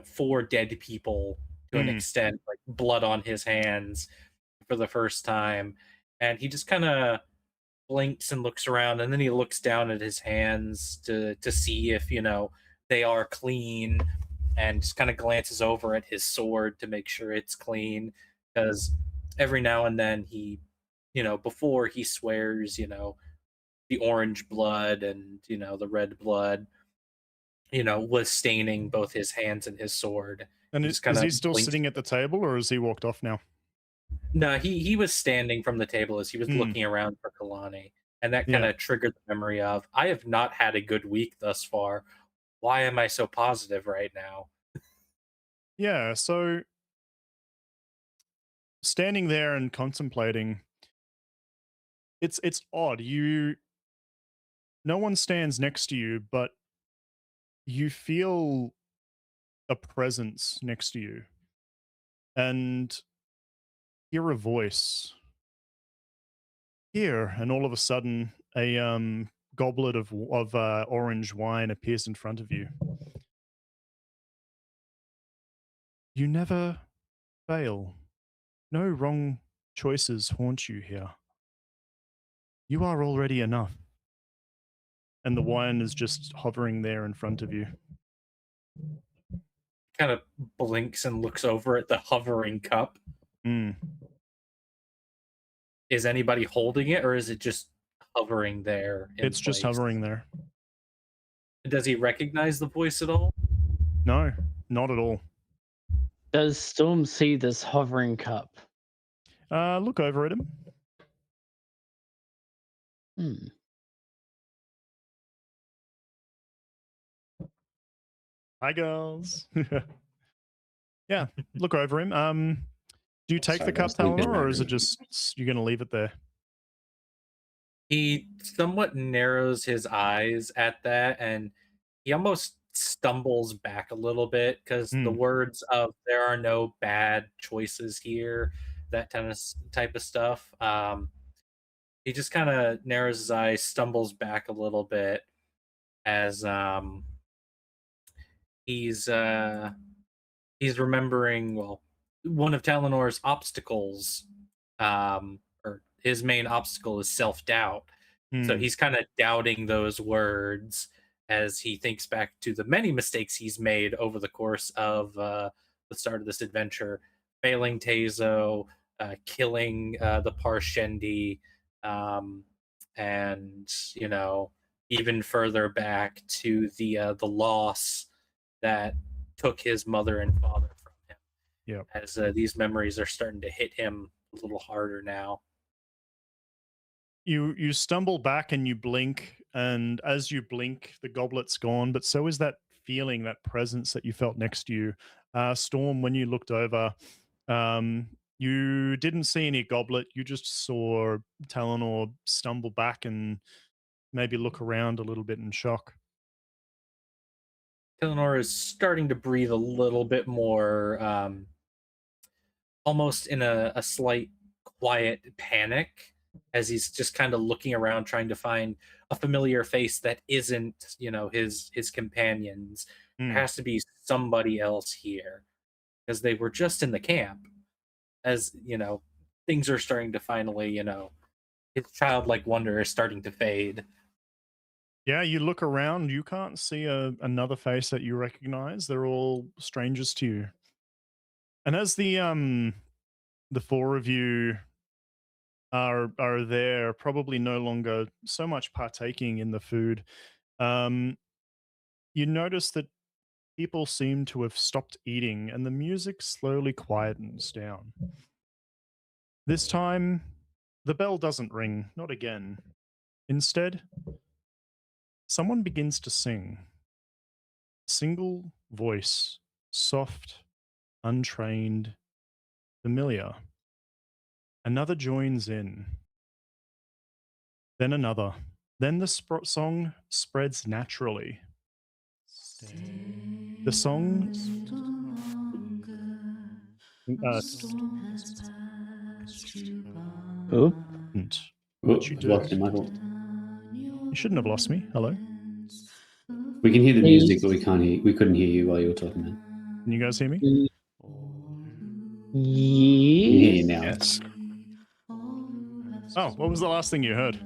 four dead people to an extent, like blood on his hands for the first time, and he just kind of blinks and looks around, and then he looks down at his hands to see if they are clean, and just kind of glances over at his sword to make sure it's clean, because every now and then he before he swears the orange blood and the red blood was staining both his hands and his sword. And Just is he kinda still blinked. sitting at the table, or has he walked off now? No, he was standing from the table as he was Hmm. looking around for Kalani, and that Yeah. kind of triggered the memory of, I have not had a good week thus far. Why am I so positive right now? Yeah, so standing there and contemplating, it's odd. No one stands next to you, but you feel a presence next to you and hear a voice. Here, and all of a sudden a goblet of orange wine appears in front of you. You never fail. No wrong choices haunt you here. You are already enough. And the wine is just hovering there in front of you. Kind of blinks and looks over at the hovering cup. Mm. Is anybody holding it, or is it just hovering there in It's just place? hovering there. Does he recognize the voice at all? No, not at all. Does Storm see this hovering cup? Look over at him. Hmm. Hi, girls. Yeah, look over him. Do you take Sorry, the cup, guys, don't get Talanor, or is it angry. just you're going to leave it there? He somewhat narrows his eyes at that, and he almost stumbles back a little bit because the words of "there are no bad choices here," that type of stuff. He just kind of narrows his eyes, stumbles back a little bit as he's remembering, well, one of Talanor's obstacles, or his main obstacle is self-doubt. So he's kind of doubting those words as he thinks back to the many mistakes he's made over the course of the start of this adventure, failing Tezo, killing the Parshendi, and even further back to the loss that took his mother and father from him. Yep. As these memories are starting to hit him a little harder now. You stumble back and you blink, and as you blink, the goblet's gone, but so is that feeling, that presence that you felt next to you. Storm, when you looked over, you didn't see any goblet. You just saw Talanor stumble back and maybe look around a little bit in shock. Talanor is starting to breathe a little bit more, almost in a slight quiet panic, as he's just kind of looking around trying to find a familiar face that isn't his companions. There has to be somebody else here, because they were just in the camp. As things are starting to finally, his childlike wonder is starting to fade. Yeah, you look around, you can't see another face that you recognize. They're all strangers to you. And as the four of you are there, probably no longer so much partaking in the food, you notice that people seem to have stopped eating and the music slowly quietens down. This time, the bell doesn't ring, not again. Instead, someone begins to sing. Single voice, soft, untrained, familiar. Another joins in. Then another. Then the song spreads naturally. The song. Oh, What you do. Lost him, Michael. You shouldn't have lost me. Hello. We can hear the music, but we couldn't hear you while you were talking, man. Can you guys hear me? We can hear you now. Yes. Oh, what was the last thing you heard?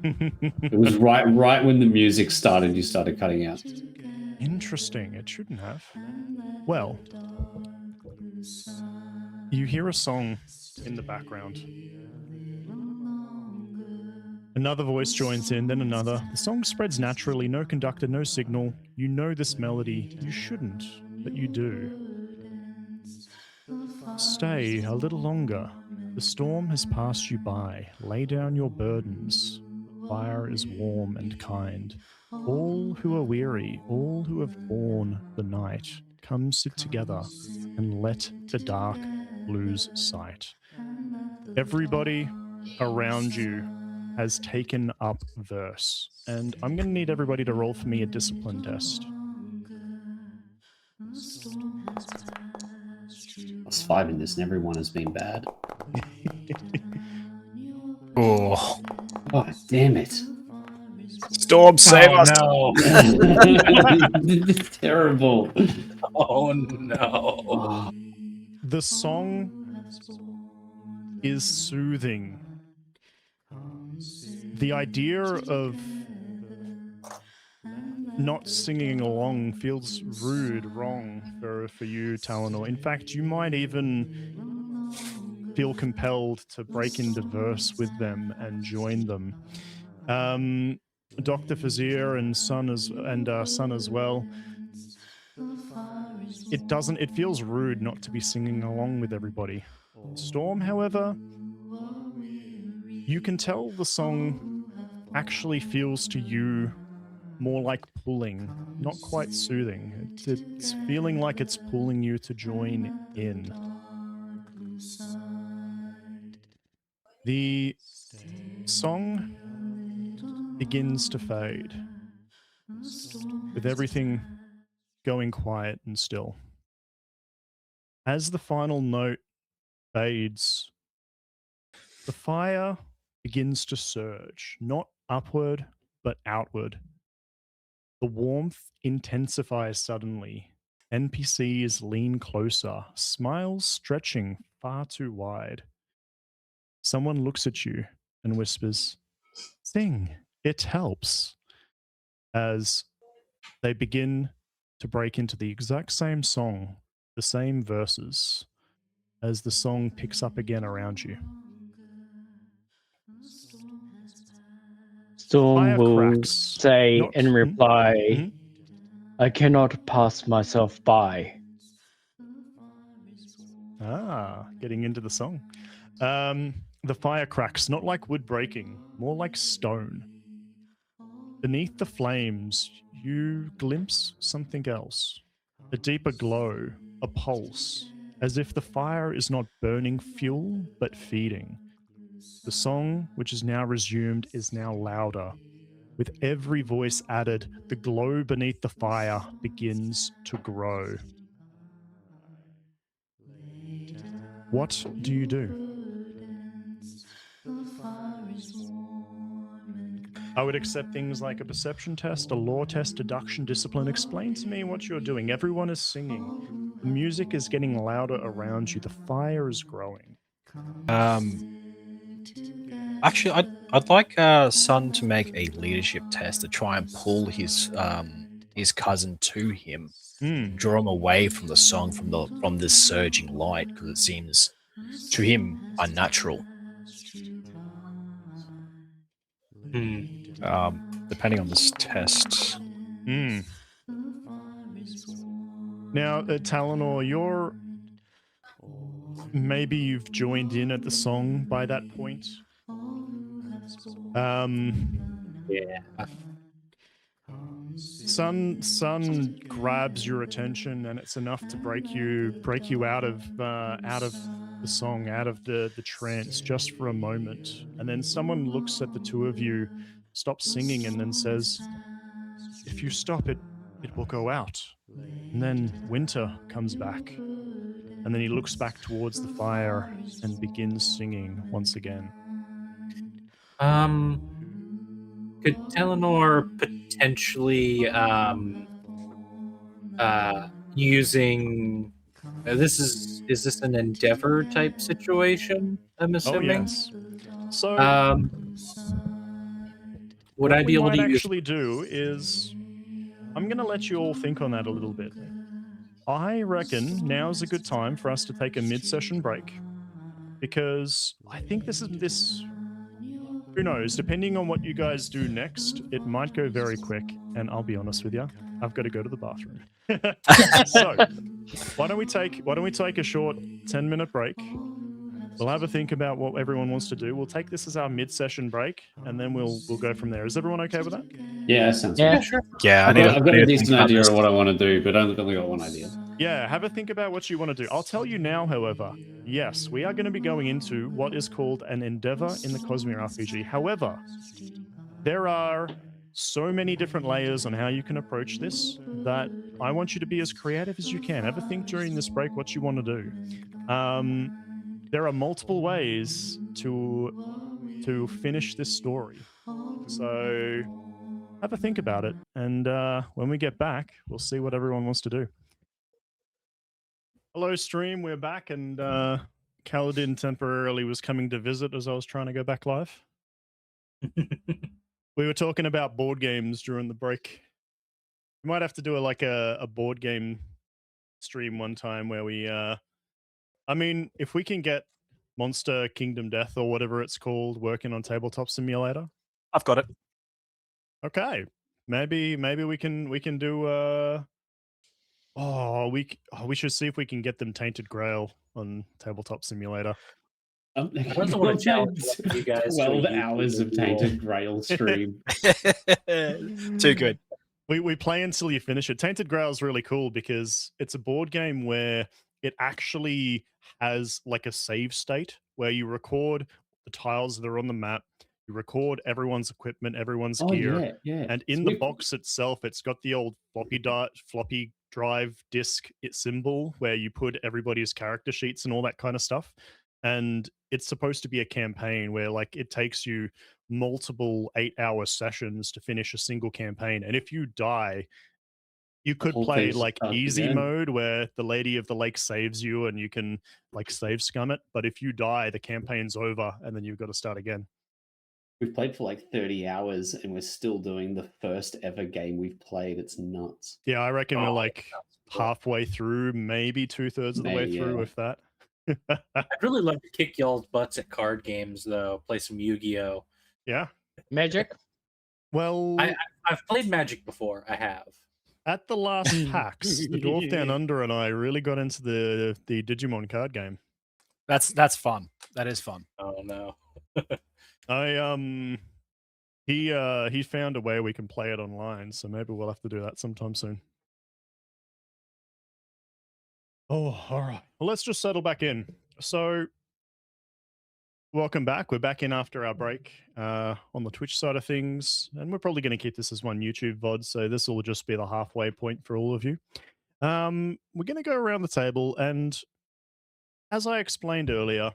It was right when the music started, you started cutting out. Interesting. It shouldn't have. Well, you hear a song in the background. Another voice joins in, then another. The song spreads naturally, no conductor, no signal. You know this melody. You shouldn't, but you do. Stay a little longer. The storm has passed you by. Lay down your burdens. The fire is warm and kind. All who are weary, all who have borne the night, come sit together and let the dark lose sight. Everybody around you has taken up verse, and I'm going to need everybody to roll for me a discipline test. +5 in this, and everyone has been bad. Oh, Oh, damn it. Storm, save us! No. This is terrible. Oh no. The song is soothing. The idea of not singing along feels rude, wrong for you, Talanor. In fact, you might even feel compelled to break into verse with them and join them. Dr. Fazir and Son as well. It feels rude not to be singing along with everybody. Storm, however, you can tell the song actually feels to you more like pulling, not quite soothing. It's feeling like it's pulling you to join in. The song begins to fade, with everything going quiet and still. As the final note fades, the fire begins to surge, not upward, but outward. The warmth intensifies suddenly. NPCs lean closer, smiles stretching far too wide. Someone looks at you and whispers, "Sing, it helps," as they begin to break into the exact same song, the same verses. as the song picks up again around you. Storm Fire will cracks. say Not- in reply, Mhm. I cannot pass myself by. Getting into the song. The fire cracks, not like wood breaking, more like stone. Beneath the flames, you glimpse something else. A deeper glow, a pulse, as if the fire is not burning fuel, but feeding. The song, which is now resumed, is now louder. With every voice added, the glow beneath the fire begins to grow. What do you do? I would accept things like a perception test, a lore test, deduction, discipline. Explain to me what you're doing. Everyone is singing. The music is getting louder around you. The fire is growing. Actually, I'd like Sun to make a leadership test to try and pull his cousin to him, draw him away from the song, from this surging light, because it seems to him unnatural. Depending on this test. Now, Talanor, maybe you've joined in at the song by that point. Yeah. Sun grabs your attention, and it's enough to break you out of the song, out of the trance, just for a moment. And then someone looks at the two of you, stops singing, and then says, "If you stop it, it will go out." And then winter comes back, and then he looks back towards the fire and begins singing once again. Could Talanor potentially using is this an endeavor type situation, I'm assuming? Oh yes. So would what I be able we to might use actually do is, I'm going to let you all think on that a little bit. I reckon now's a good time for us to take a mid-session break, because I think this. Who knows? Depending on what you guys do next, it might go very quick. And I'll be honest with you, I've got to go to the bathroom. So why don't we take a short 10-minute break? We'll have a think about what everyone wants to do. We'll take this as our mid-session break, and then we'll go from there. Is everyone okay with that? Yeah, sounds Yeah. good. Sure. Yeah, I've got a to decent think about idea this. of what I want to do, but I've only got one idea. Yeah, have a think about what you want to do. I'll tell you now, however. Yes, we are going to be going into what is called an endeavor in the Cosmere RPG. However, there are so many different layers on how you can approach this that I want you to be as creative as you can. Have a think during this break what you want to do. There are multiple ways to finish this story. So have a think about it. And when we get back, we'll see what everyone wants to do. Hello, stream. We're back, and Kaladin temporarily was coming to visit as I was trying to go back live. We were talking about board games during the break. We might have to do a board game stream one time where we I mean, if we can get Monster Kingdom Death or whatever it's called working on Tabletop Simulator. I've got it. Okay. Maybe we can do we should see if we can get them Tainted Grail on Tabletop Simulator. I also want to challenge you guys to a 12 YouTube hours of duel. Tainted Grail stream. Too good. We play until you finish it. Tainted Grail is really cool because it's a board game where it actually has like a save state where you record the tiles that are on the map, you record everyone's equipment, everyone's gear, and in the box itself, it's got the old floppy drive disc symbol where you put everybody's character sheets and all that kind of stuff. And it's supposed to be a campaign where like it takes you multiple 8-hour sessions to finish a single campaign. And if you die, you could play like easy mode where the Lady of the Lake saves you and you can like save scum it. But if you die, the campaign's over and then you've got to start again. We've played for like 30 hours and we're still doing the first ever game we've played. It's nuts. Yeah, I reckon we're like halfway through, maybe 2/3 of the way through, if that. I'd really love to kick y'all's butts at card games, though. Play some Yu-Gi-Oh. Yeah. Magic. Well, I've played Magic before. I have. at the last PAX, the Dwarf Down Under and I really got into the Digimon card game. That's fun. That is fun. Oh no. He found a way we can play it online, so maybe we'll have to do that sometime soon. Oh, all right. Well, let's just settle back in. So, welcome back. We're back in after our break on the Twitch side of things, and we're probably going to keep this as one YouTube VOD, so this will just be the halfway point for all of you. We're going to go around the table, and as I explained earlier,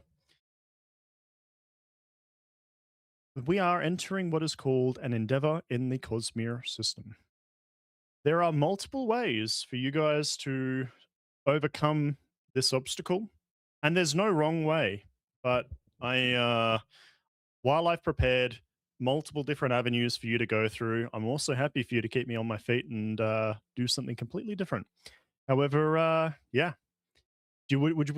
we are entering what is called an endeavor in the Cosmere system. There are multiple ways for you guys to overcome this obstacle, and there's no wrong way, but while I've prepared multiple different avenues for you to go through, I'm also happy for you to keep me on my feet and do something completely different. However, yeah. Would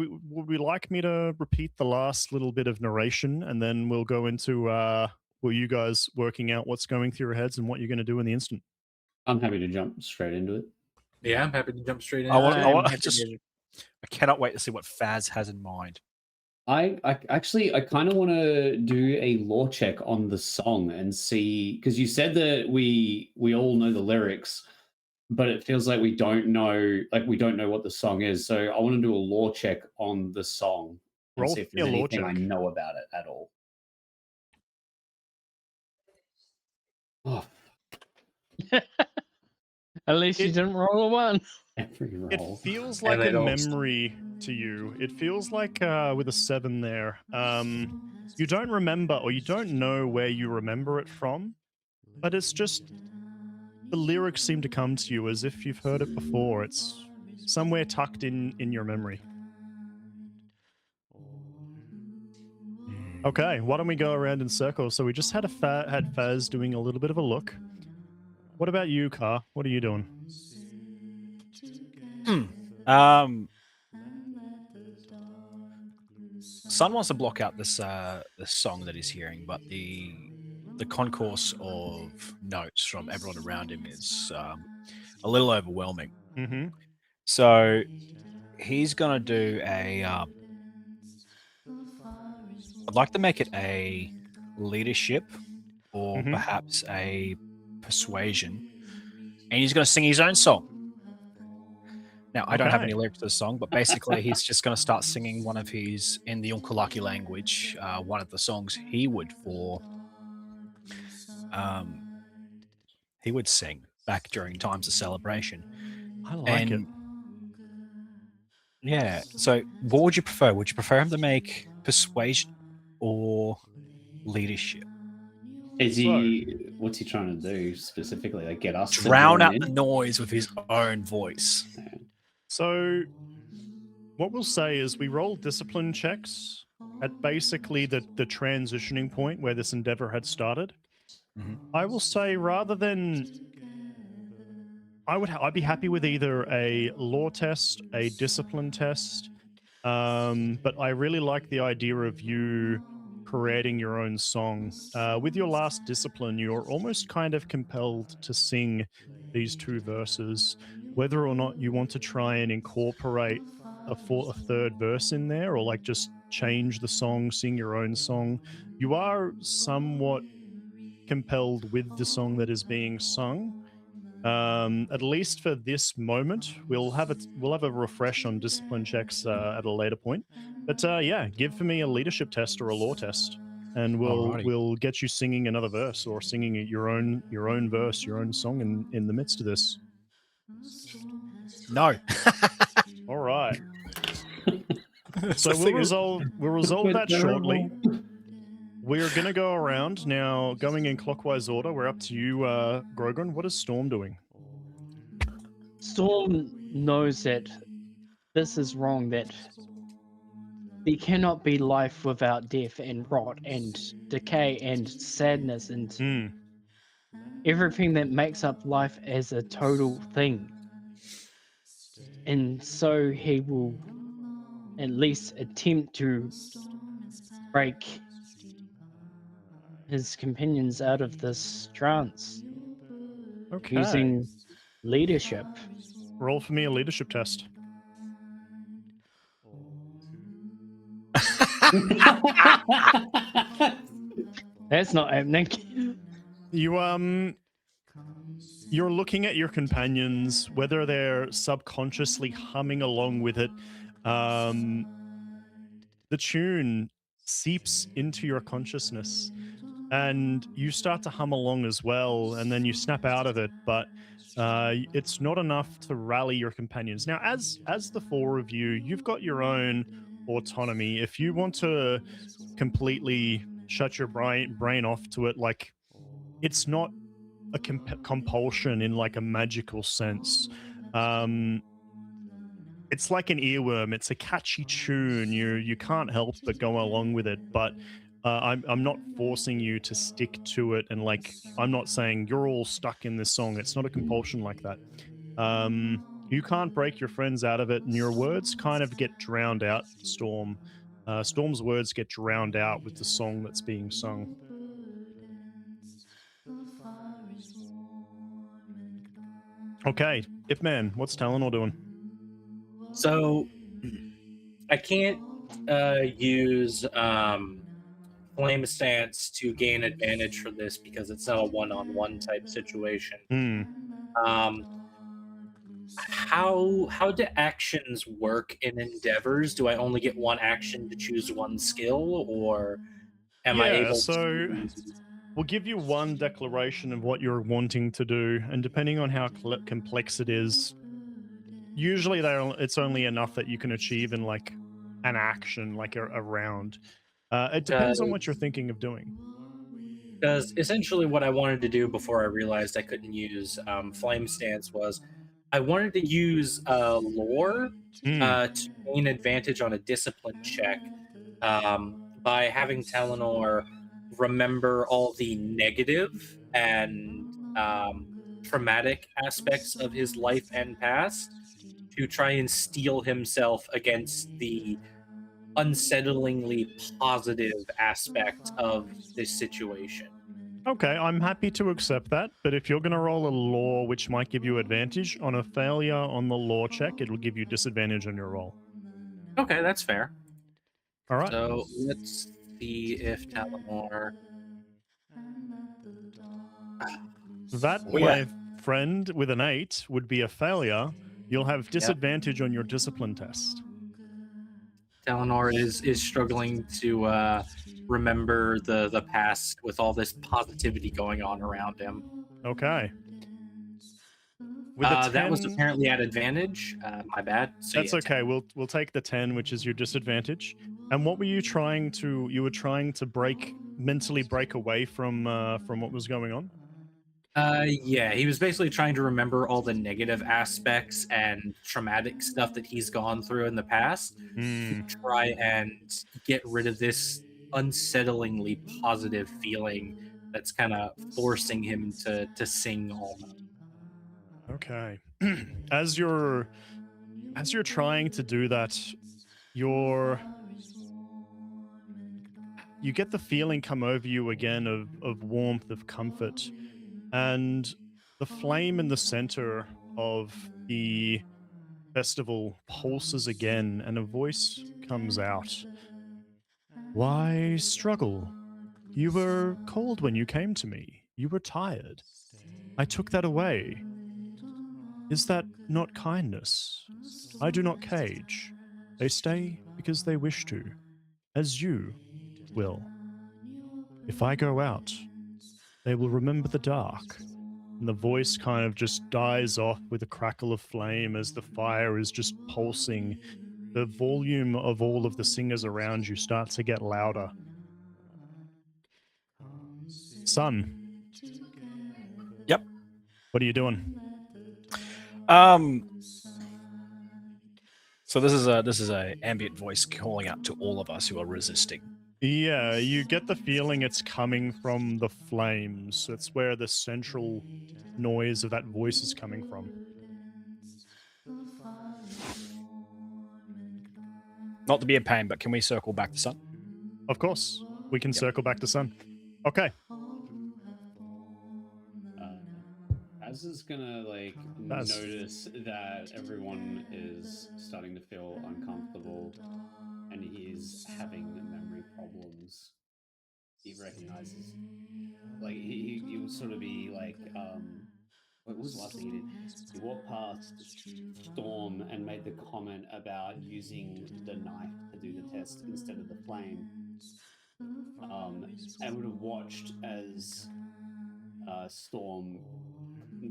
we like me to repeat the last little bit of narration, and then we'll go into you guys working out what's going through your heads and what you're going to do in the instant? I'm happy to jump straight into it. Yeah, I'm happy to jump straight in. I cannot wait to see what Faz has in mind. I kind of want to do a lore check on the song and see, because you said that we all know the lyrics, but it feels like we don't know what the song is. So I want to do a lore check on the song and see if there's anything I know about it at all. Oh. At least you didn't roll a one. Every roll. It feels like a memory to you. It feels like with a 7 there. You don't remember, or you don't know where you remember it from, but it's just the lyrics seem to come to you as if you've heard it before. It's somewhere tucked in your memory. Okay, why don't we go around in circles? So we just had Faz doing a little bit of a look. What about you, Kaar? What are you doing? Sun wants to block out this song that he's hearing, but the concourse of notes from everyone around him is a little overwhelming. Mm-hmm. So he's gonna do a. I'd like to make it a leadership, or perhaps a persuasion, and he's gonna sing his own song. Now, I don't have any lyrics to the song, but basically he's just going to start singing one of his, in the Unkalaki language, one of the songs he would sing back during times of celebration. I like it. Yeah, so what would you prefer? Would you prefer him to make persuasion or leadership? What's he trying to do specifically? Like get us drown out the noise with his own voice. So what we'll say is we roll discipline checks at basically the transitioning point where this endeavor had started. Mm-hmm. I will say rather than... I'd be happy with either a lore test, a discipline test, but I really like the idea of you creating your own song. With your last discipline, you're almost kind of compelled to sing these 2 verses. Whether or not you want to try and incorporate a third verse in there, or like just change the song, sing your own song, you are somewhat compelled with the song that is being sung. At least for this moment, we'll have a refresh on discipline checks at a later point. But yeah, give me a leadership test or a lore test, and we'll get you singing another verse, or singing your own verse, your own song in the midst of this. No. All right. So we'll resolve that shortly. We're going to go around now, going in clockwise order. We're up to you, Grogrin. What is Storm doing? Storm knows that this is wrong, that there cannot be life without death and rot and decay and sadness and everything that makes up life as a total thing. And so he will at least attempt to break his companions out of this trance Okay. using leadership. Roll for me a leadership test. That's not happening. You're looking at your companions, whether they're subconsciously humming along with it. The tune seeps into your consciousness, and you start to hum along as well, and then you snap out of it, but it's not enough to rally your companions. Now, as the four of you, you've got your own autonomy. If you want to completely shut your brain off to it, like, it's not a compulsion in like a magical sense. It's like an earworm. It's a catchy tune. You can't help but go along with it, but I'm not forcing you to stick to it, and like, I'm not saying you're all stuck in this song. It's not a compulsion like that. You can't break your friends out of it, and your words kind of get drowned out. Storm's words get drowned out with the song that's being sung. Okay, Ipman, what's Talanor doing? So I can't use Flame Stance to gain advantage for this because it's not a one-on-one type situation. How do actions work in endeavors? Do I only get one action to choose one skill, or am I able so to... we'll give you one declaration of what you're wanting to do, and depending on how complex it is, usually it's only enough that you can achieve in like an action, like a round. It depends on what you're thinking of doing. Because essentially what I wanted to do before I realized I couldn't use Flame Stance was I wanted to use lore to gain advantage on a discipline check by having Talanor remember all the negative and traumatic aspects of his life and past to try and steel himself against the unsettlingly positive aspect of this situation. Okay, I'm happy to accept that, but if you're going to roll a lore which might give you advantage, on a failure on the lore check, it'll give you disadvantage on your roll. Okay, that's fair. All right. So let's see if Talanor... That, my friend, with an 8 would be a failure. You'll have disadvantage on your discipline test. Talanor is struggling to remember the past with all this positivity going on around him. Okay. With a 10, that was apparently at advantage. My bad. So that's okay. 10. We'll take the 10, which is your disadvantage. And what were you trying to? You were trying to mentally break away from what was going on. Yeah, he was basically trying to remember all the negative aspects and traumatic stuff that he's gone through in the past to try and get rid of this unsettlingly positive feeling that's kind of forcing him to sing almost. Okay. As you're trying to do that, you get the feeling come over you again of warmth, of comfort. And the flame in the center of the festival pulses again, and a voice comes out. Why struggle? You were cold when you came to me. You were tired. I took that away. Is that not kindness? I do not cage. They stay because they wish to, as you will. If I go out, they will remember the dark. And the voice kind of just dies off with a crackle of flame as the fire is just pulsing. The volume of all of the singers around you starts to get louder. Sun. Yep. What are you doing? So this is a ambient voice calling out to all of us who are resisting. Yeah, you get the feeling it's coming from the flames. It's where the central noise of that voice is coming from. Not to be a pain, but can we circle back to Sun? Of course, we can circle back to Sun. Okay. Az is gonna like Baz. notice that everyone is starting to feel uncomfortable, and he's having memory problems. He recognizes, like he would sort of be like, what was the last thing he did? He walked past Storm and made the comment about using the knife to do the test instead of the flame. And would have watched as Storm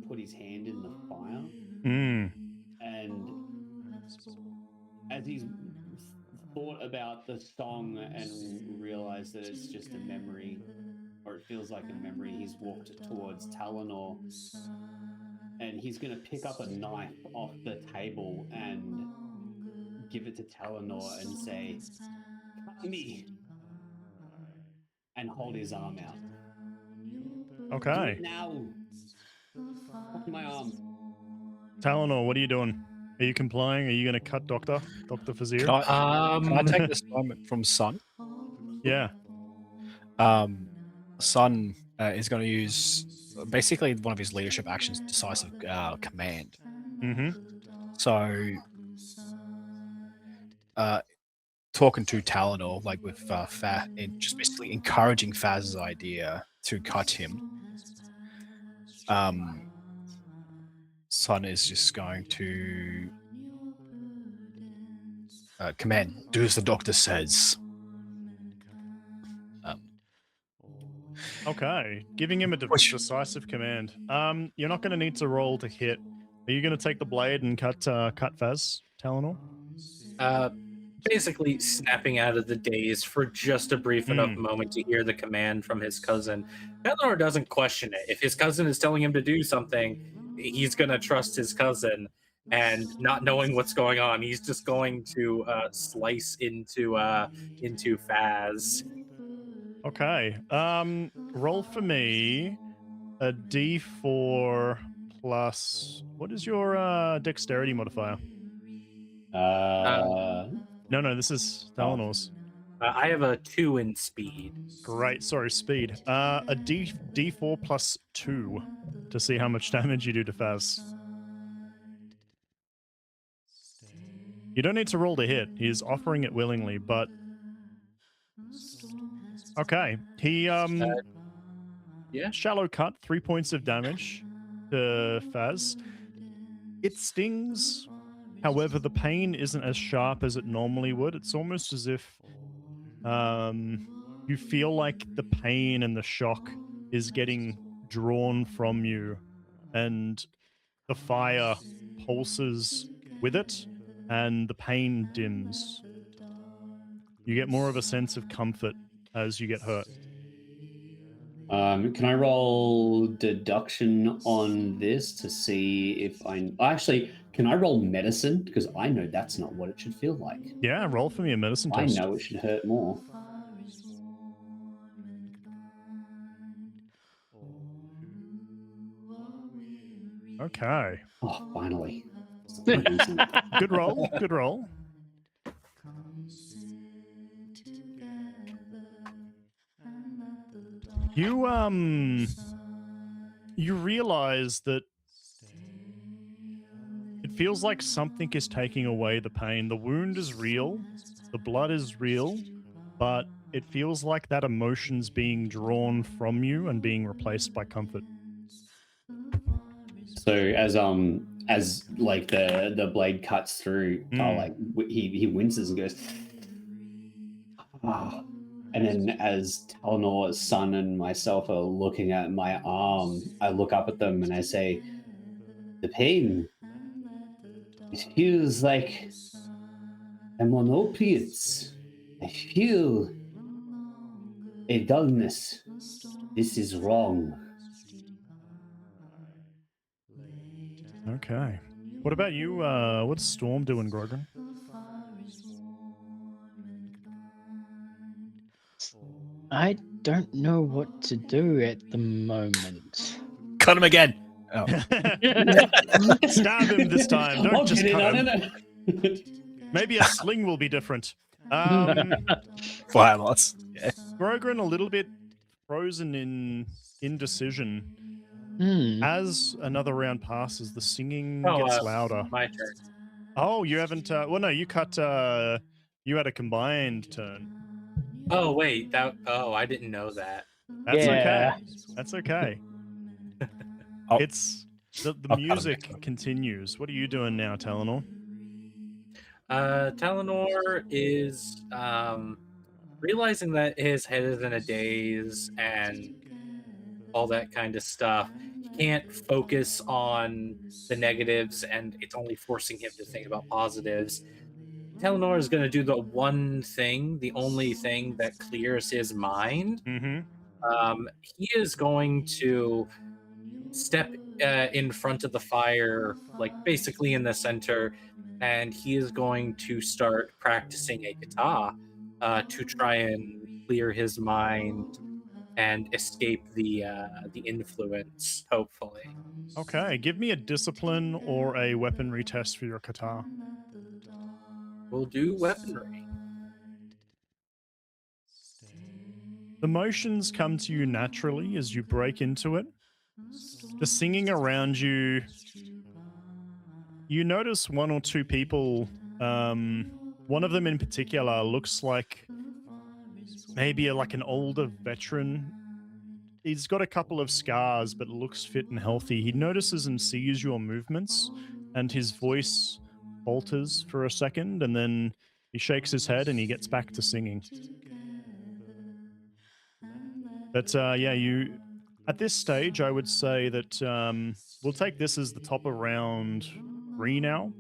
put his hand in the fire. And as he's thought about the song and realized that it's just a memory, or it feels like a memory, he's walked towards Talanor, and he's going to pick up a knife off the table and give it to Talanor and say, "Cut me," and hold his arm out. Okay. Now, cut my arm. Talanor, what are you doing? Are you complying? Are you going to cut Dr. Fazir? Can I take this moment from Sun? Yeah. Sun is going to use basically one of his leadership actions, decisive command. So, talking to Talanor, like with Faz, and just basically encouraging Faz's idea to cut him. Sun is just going to command, do as the doctor says. Okay, giving him a decisive command. You're not going to need to roll to hit. Are you going to take the blade and cut Faz, Talanor? Basically snapping out of the daze for just a brief enough moment to hear the command from his cousin. Talanor doesn't question it. If his cousin is telling him to do something, he's going to trust his cousin, and not knowing what's going on, he's just going to slice into Faz. Okay. Roll for me a D4 plus. What is your dexterity modifier? No, this is Talanor's. I have a 2 in speed. Great, sorry, speed. A D4 plus 2 to see how much damage you do to Faz. You don't need to roll to hit. He's offering it willingly, but okay. He shallow cut, 3 points of damage to Faz. It stings. However, the pain isn't as sharp as it normally would. It's almost as if you feel like the pain and the shock is getting drawn from you, and the fire pulses with it, and the pain dims. You get more of a sense of comfort as you get hurt. Can I roll deduction on this to see if can I roll medicine? Because I know that's not what it should feel like. Yeah, roll for me a medicine test. I know it should hurt more. Okay. Oh, finally. Good roll. Good roll. You realize that it feels like something is taking away the pain. The wound is real, the blood is real, but it feels like that emotion's being drawn from you and being replaced by comfort. So as like the blade cuts through, like he winces and goes, ah. And then as Talanor's son and myself are looking at my arm, I look up at them and I say, the pain, it feels like I'm on opiates. I feel a dullness. This is wrong. Okay. What about you? What's Storm doing, Grogrin? I don't know what to do at the moment. Cut him again. Oh. Stab him this time. Don't just cut him. Maybe a sling will be different. Fire loss. Yeah. Grogrin a little bit frozen in indecision. Hmm. As another round passes, the singing Oh, gets louder. my turn. Oh, you haven't. Well, no, you cut. You had a combined turn. Oh wait, I didn't know that. That's Yeah. okay. That's okay. Oh. It's the I'll cut him music next time. continues. What are you doing now, Talanor? Talanor is realizing that his head is in a daze and all that kind of stuff. He can't focus on the negatives, and it's only forcing him to think about positives. Talanor is going to do the one thing, the only thing that clears his mind. Mm-hmm. He is going to step in front of the fire, like basically in the center, and he is going to start practicing a kata to try and clear his mind and escape the influence, hopefully. Okay, give me a discipline or a weaponry test for your kata. We'll do weaponry. The motions come to you naturally as you break into it. The singing around you, you notice one or two people. One of them in particular looks like maybe like an older veteran. He's got a couple of scars, but looks fit and healthy. He notices and sees your movements, and his voice falters for a second, and then he shakes his head and he gets back to singing. But yeah, you at this stage, I would say that we'll take this as the top of round 3 now.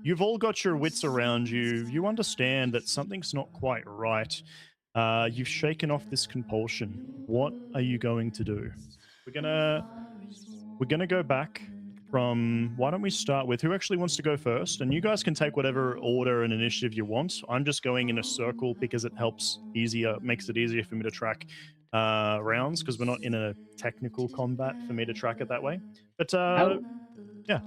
You've all got your wits around you. You understand that something's not quite right. You've shaken off this compulsion. What are you going to do? We're gonna go back from. Why don't we start with who actually wants to go first? And you guys can take whatever order and initiative you want. I'm just going in a circle because it makes it easier for me to track rounds because we're not in a technical combat for me to track it that way. But yeah.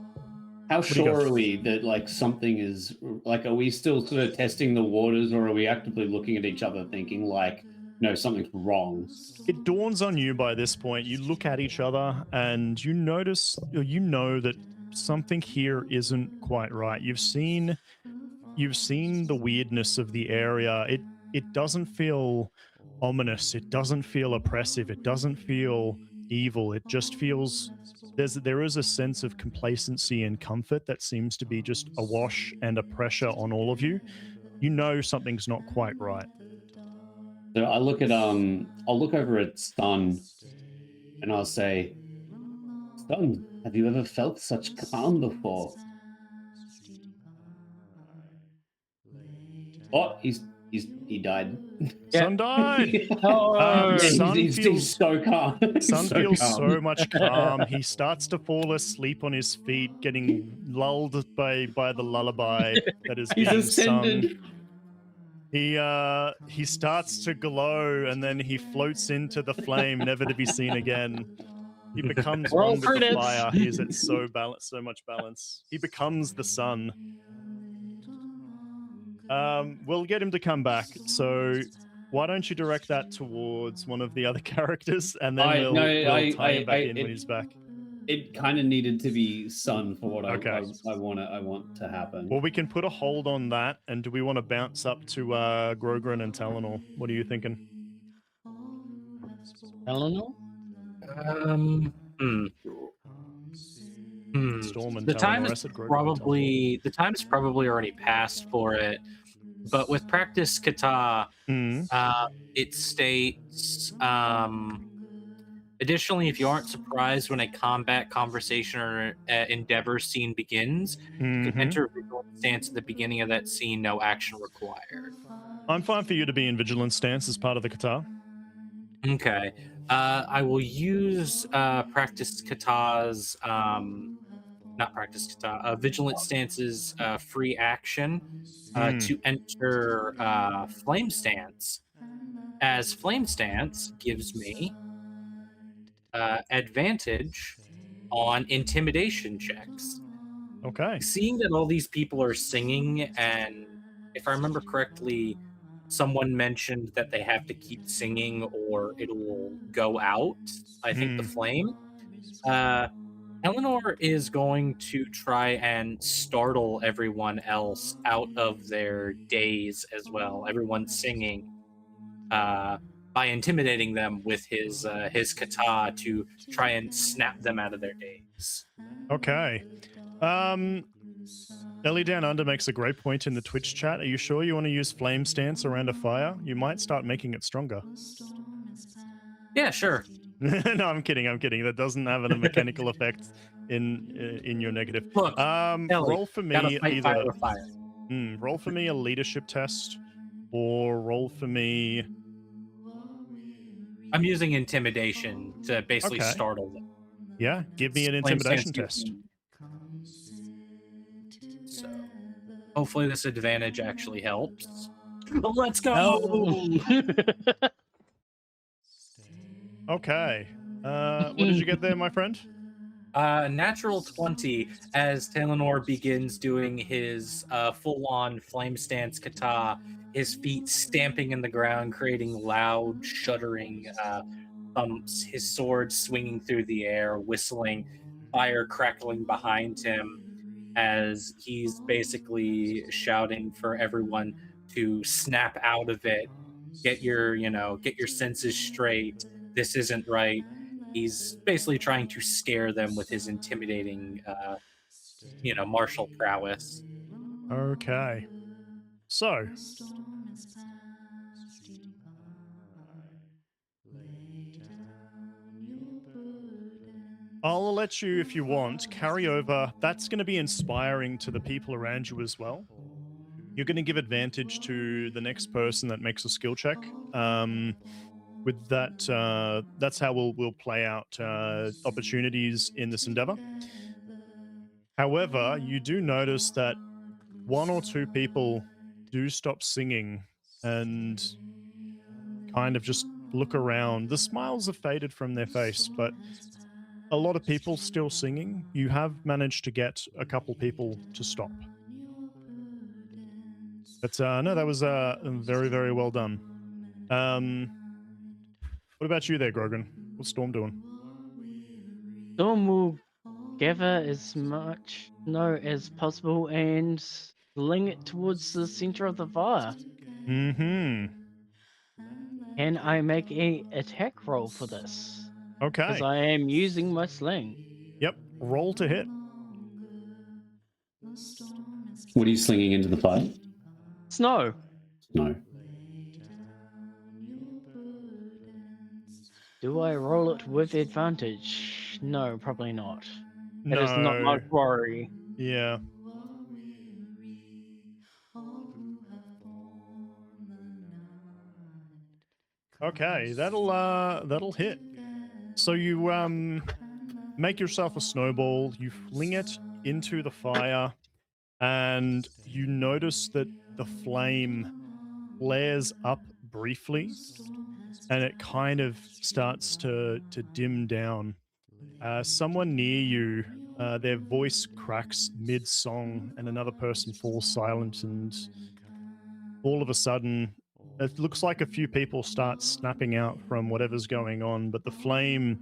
How do you sure got? are we that like something is like? Are we still sort of testing the waters, or are we actively looking at each other, thinking like, no, something's wrong? It dawns on you by this point. You look at each other and you notice, or you know that something here isn't quite right. You've seen the weirdness of the area. It doesn't feel ominous. It doesn't feel oppressive. It doesn't feel evil. It just feels there is a sense of complacency and comfort that seems to be just awash and a pressure on all of you. You know something's not quite right. So I look at I'll look over at Stun, and I'll say, Stun, have you ever felt such calm before? Oh, he died. Sun died. Oh, Sun he's feels so calm. Sun so feels calm. so much calm. He starts to fall asleep on his feet, getting lulled by the lullaby that is He's being ascended. sung. He starts to glow, and then he floats into the flame, never to be seen again. He becomes Roll one with the credits. fire. He is at so much balance. He becomes the sun. We'll get him to come back. So why don't you direct that towards one of the other characters, and then we'll tie him back in when he's back. It kind of needed to be Sun for what Okay. I want to happen. Well, we can put a hold on that. And do we want to bounce up to Grogrin and Talanor? What are you thinking? Talanor? Storm and The Talanor. time I is said Grogrin and Talanor. probably already passed for it. But with practice kata, it states, additionally, if you aren't surprised when a combat, conversation, or endeavor scene begins, you can enter a vigilant stance at the beginning of that scene, no action required. I'm fine for you to be in vigilant stance as part of the kata. Okay. I will use practice kata's, not practice kata, vigilant stance's free action to enter flame stance, as flame stance gives me advantage on intimidation checks. Okay. Seeing that all these people are singing and if I remember correctly, someone mentioned that they have to keep singing or it'll go out. I think the flame. Eleanor is going to try and startle everyone else out of their daze as well. Everyone singing, by intimidating them with his kata to try and snap them out of their daze. Okay. EliDownUnder makes a great point in the Twitch chat. Are you sure you want to use flame stance around a fire? You might start making it stronger. Yeah, sure. No, I'm kidding. That doesn't have a mechanical effect in your negative. Look, roll for me gotta fight fire either. with fire. Roll for me a leadership test, or roll for me. I'm using intimidation to basically Okay. startle them. Yeah, give me an Flame intimidation stance test. So hopefully this advantage actually helps. Let's go! Oh. Okay. What did you get there, my friend? Natural 20 as Talanor begins doing his full-on flame stance kata, his feet stamping in the ground, creating loud, shuddering thumps, his sword swinging through the air, whistling, fire crackling behind him as he's basically shouting for everyone to snap out of it, get your senses straight. This isn't right. He's basically trying to scare them with his intimidating, martial prowess. Okay. So. I'll let you, if you want, carry over. That's going to be inspiring to the people around you as well. You're going to give advantage to the next person that makes a skill check. With that, that's how we'll play out opportunities in this endeavor. However, you do notice that one or two people do stop singing and kind of just look around. The smiles have faded from their face, but a lot of people still singing. You have managed to get a couple people to stop. But no, that was very, very well done. What about you there, Grogrin? What's Storm doing? Storm will gather as much snow as possible and sling it towards the center of the fire. Mm-hmm. Can I make a attack roll for this? Because Okay. I am using my sling. Yep. Roll to hit. What are you slinging into the fire? Snow. No. Do I roll it with advantage? No, probably not. No. That is not my worry. Yeah. Okay, that'll hit. So you make yourself a snowball, you fling it into the fire, and you notice that the flame flares up briefly, and it kind of starts to dim down. Someone near you, their voice cracks mid-song, and another person falls silent, and all of a sudden, it looks like a few people start snapping out from whatever's going on, but the flame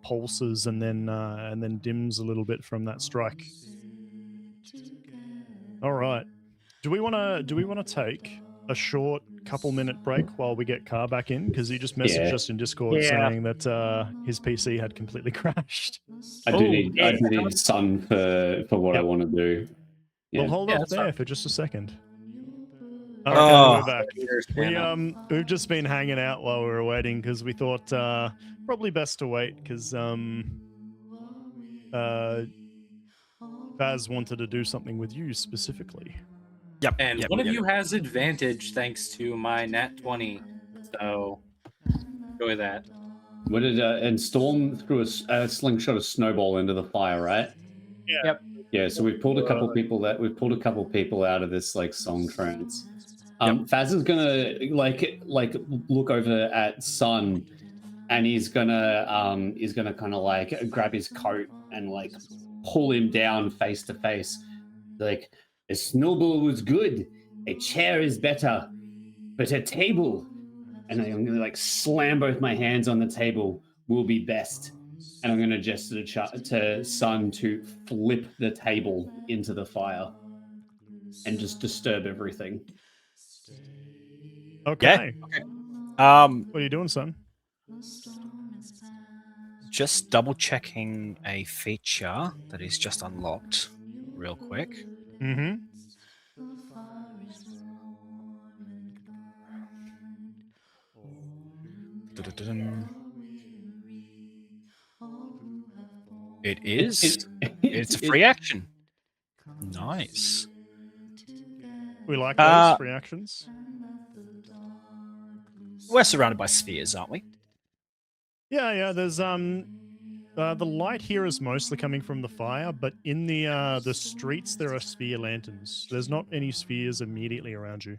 pulses and then dims a little bit from that strike. All right. Do we want to take a short couple-minute break while we get Kaar back in? Because he just messaged us in Discord saying that his PC had completely crashed. I do need sun for what I want to do. Yeah. We'll hold off there for just a second. Okay, Oh. we're back. We've just been hanging out while we were waiting because we thought probably best to wait because Baz wanted to do something with you specifically. Yep. And one of you has advantage thanks to my nat 20. So enjoy that. What did and Storm threw a slingshot of snowball into the fire, right? Yeah. Yep. Yeah, so we've pulled a couple people out of this like song trance. Faz is gonna like look over at Sun, and he's gonna kind of like grab his coat and like pull him down face to face. Like, the snowball was good. A chair is better, but a table, and I'm going to like slam both my hands on the table, will be best. And I'm going to gesture to Sun to flip the table into the fire and just disturb everything. Okay. Okay. What are you doing, son? Just double checking a feature that is just unlocked real quick. Mm-hmm. Dun-dun-dun. It is. It's a free action. Nice. We like those free actions. We're surrounded by spheres, aren't we? Yeah. There's the light here is mostly coming from the fire, but in the streets there are sphere lanterns. There's not any spheres immediately around you.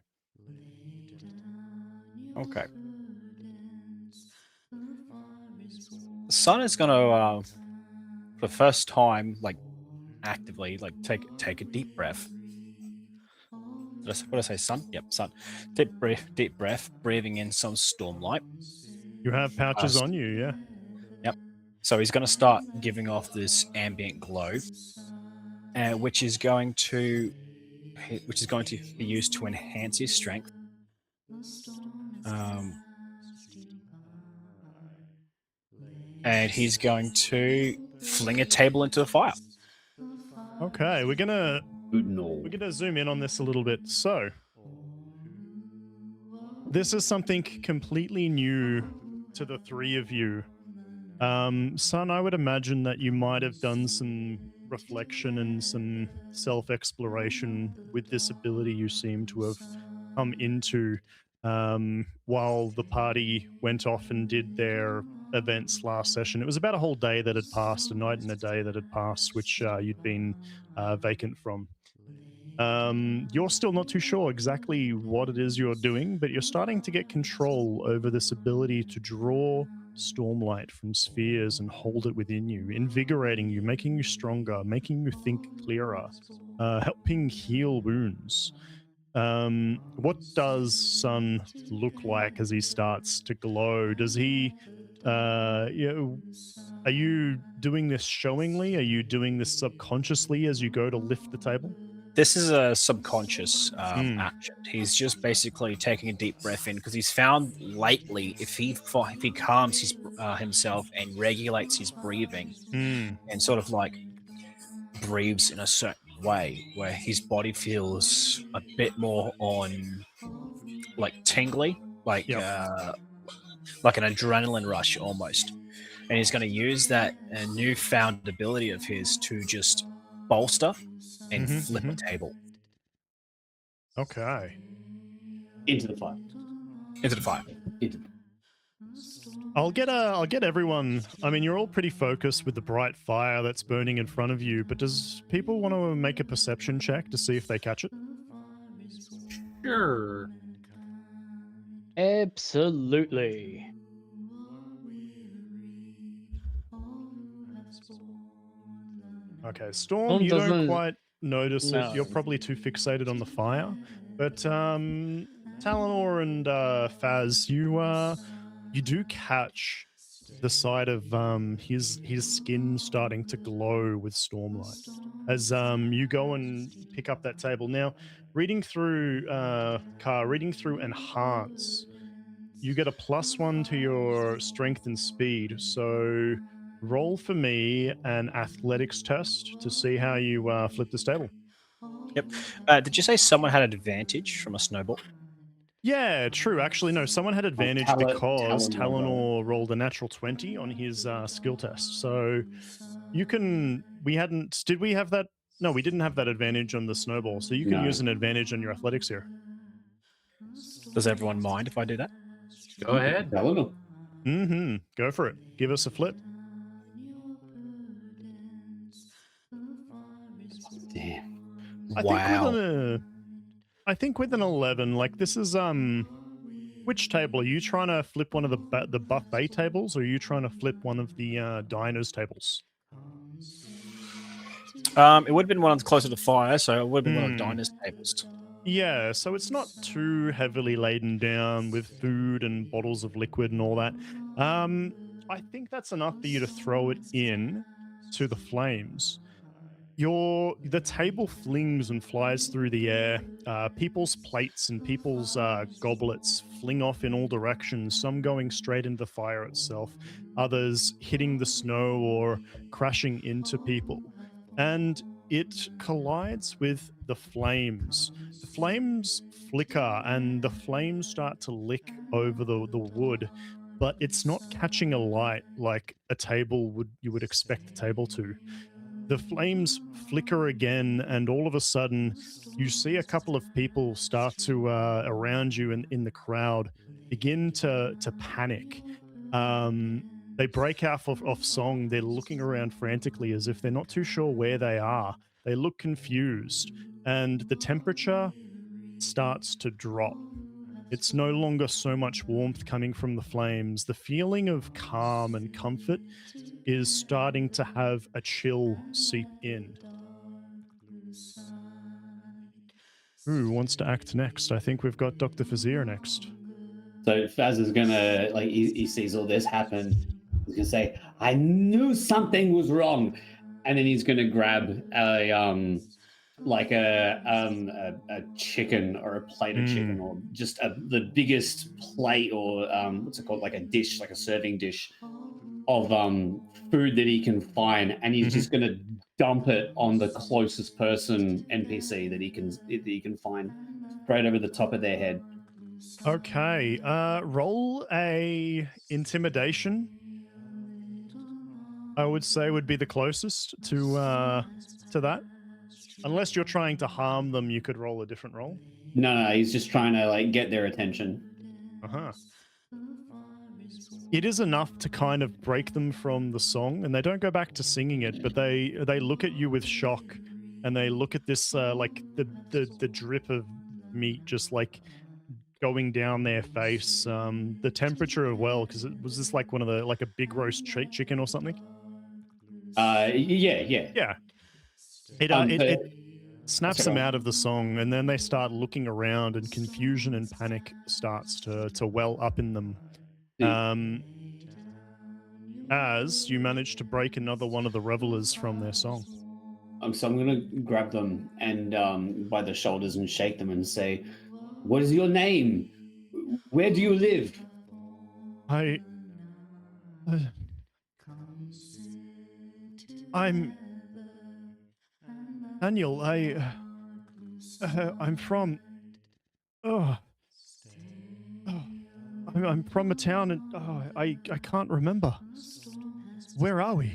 Okay. The sun is gonna, for the first time, like actively, like take a deep breath. What did I say, sun? Yep, sun. Deep breath, breathing in some stormlight. You have pouches on you, yeah. Yep. So he's going to start giving off this ambient glow, which is going to be used to enhance his strength. And he's going to fling a table into the fire. Okay, we're gonna zoom in on this a little bit. So, this is something completely new to the three of you. Son, I would imagine that you might have done some reflection and some self-exploration with this ability you seem to have come into while the party went off and did their events last session. It was about a whole day that had passed, a night and a day that had passed, which you'd been vacant from. You're still not too sure exactly what it is you're doing, but you're starting to get control over this ability to draw stormlight from spheres and hold it within you, invigorating you, making you stronger, making you think clearer, helping heal wounds. What does Sun look like as he starts to glow? Does he, are you doing this showingly? Are you doing this subconsciously as you go to lift the table? This is a subconscious action. He's just basically taking a deep breath in because he's found lately if he calms himself and regulates his breathing and sort of like breathes in a certain way where his body feels a bit more on like tingly, like an adrenaline rush almost. And he's going to use that newfound ability of his to just bolster and flip a table. Okay. Into the fire. Into the fire. I'll get everyone. I mean, you're all pretty focused with the bright fire that's burning in front of you, but does people want to make a perception check to see if they catch it? Sure. Absolutely. Okay, Storm, you don't quite notice it. You're probably too fixated on the fire. But Talanor and Faz, you do catch the side of his skin starting to glow with stormlight as you go and pick up that table. Now, reading through Kaar, reading through Enhance, you get a +1 to your strength and speed. So roll for me an athletics test to see how you flip this table. Yep. Did you say someone had an advantage from a snowball? Yeah, true. Actually, no, someone had advantage because Talanor rolled a natural 20 on his skill test. So you can, did we have that? No, we didn't have that advantage on the snowball. So you can use an advantage on your athletics here. Does everyone mind if I do that? Go ahead. Talanor. Go for it. Give us a flip. Damn. I think with an 11, like this is which table? Are you trying to flip one of the buffet tables, or are you trying to flip one of the diners tables? It would have been one of the closer to the fire, so it would have been one of the diners tables. Yeah, so it's not too heavily laden down with food and bottles of liquid and all that. I think that's enough for you to throw it in to the flames. The table flings and flies through the air. People's plates and people's goblets fling off in all directions, some going straight into the fire itself, others hitting the snow or crashing into people. And it collides with the flames. The flames flicker and the flames start to lick over the wood, but it's not catching a light like a table would you would expect the table to. The flames flicker again, and all of a sudden, you see a couple of people start to around you in the crowd begin to panic. They break out of song. They're looking around frantically as if they're not too sure where they are. They look confused, and the temperature starts to drop. It's no longer so much warmth coming from the flames. The feeling of calm and comfort is starting to have a chill seep in. Who wants to act next? I think we've got Dr. Fazir next. So Faz is gonna he sees all this happen. He's gonna say, "I knew something was wrong," and then he's gonna grab a chicken or a plate of chicken or just the biggest plate or what's it called, like a dish, like a serving dish of food that he can find, and he's just gonna dump it on the closest person NPC that he can find, straight over the top of their head. Okay, roll a intimidation. I would say would be the closest to that. Unless you're trying to harm them, you could roll a different roll. No, he's just trying to like get their attention. It is enough to kind of break them from the song, and they don't go back to singing it, but they look at you with shock, and they look at this like the drip of meat just like going down their face. The temperature as well, because it was this like one of the like a big roast chicken or something. Yeah. It snaps them out of the song, and then they start looking around, and confusion and panic starts to well up in them. As you manage to break another one of the revelers from their song. So I'm gonna grab them and by the shoulders and shake them and say, "What is your name? Where do you live?" I'm Daniel. I'm from. I'm from a town, and I can't remember. Where are we?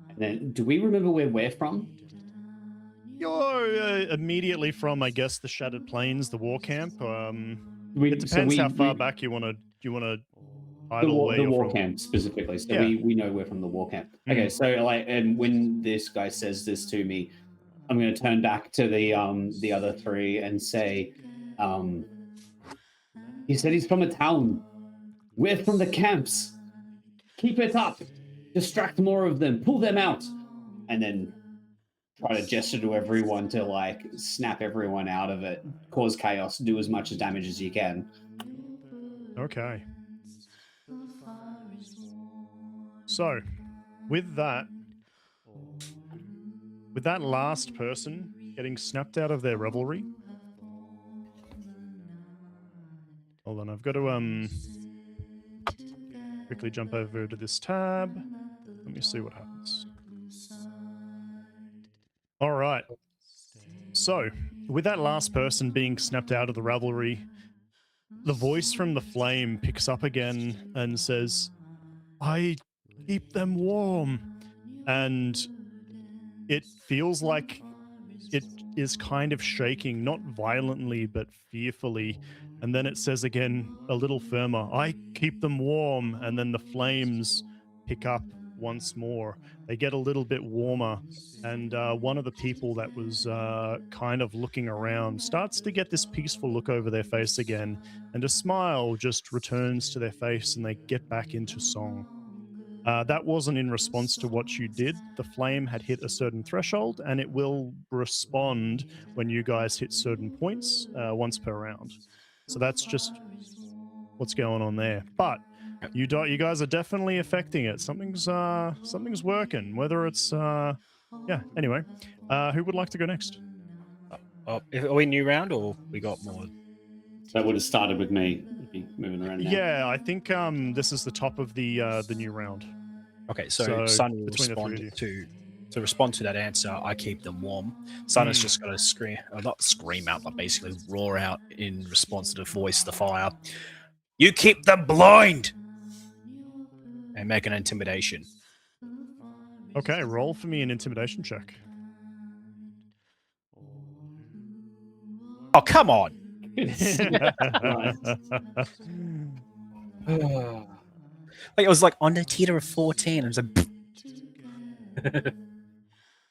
And then, do we remember where we're from? You're immediately from, I guess, the Shattered Plains, the war camp. It depends how far back you want to idle the war camp specifically. So we know we're from the war camp. Okay, so like, and when this guy says this to me, I'm going to turn back to the other three and say, he said he's from a town. We're from the camps. Keep it up. Distract more of them. Pull them out. And then try to gesture to everyone to like snap everyone out of it, cause chaos, do as much damage as you can. Okay. So, with that last person getting snapped out of their revelry. Hold on, I've got to quickly jump over to this tab. Let me see what happens. All right. So, with that last person being snapped out of the revelry, the voice from the flame picks up again and says, "I keep them warm." And it feels like it is kind of shaking, not violently, but fearfully. And then it says again, a little firmer, "I keep them warm." And then the flames pick up once more. They get a little bit warmer. And one of the people that was kind of looking around starts to get this peaceful look over their face again. And a smile just returns to their face, and they get back into song. That wasn't in response to what you did. The flame had hit a certain threshold, and it will respond when you guys hit certain points once per round. So that's just what's going on there. But you guys are definitely affecting it. Something's working. Whether it's yeah. Anyway, who would like to go next? Are we new round or we got more? That would have started with me. It'd be moving around now. Yeah, I think this is the top of the new round. Okay, so So, Sun will between the three of respond you. to respond to that answer. I keep them warm. Sun has just got to scream, not scream out, but basically roar out in response to the voice, the fire. You keep them blind, and make an intimidation. Okay, roll for me an intimidation check. Oh, come on! Like, it was like on the teeter of 14. I was like,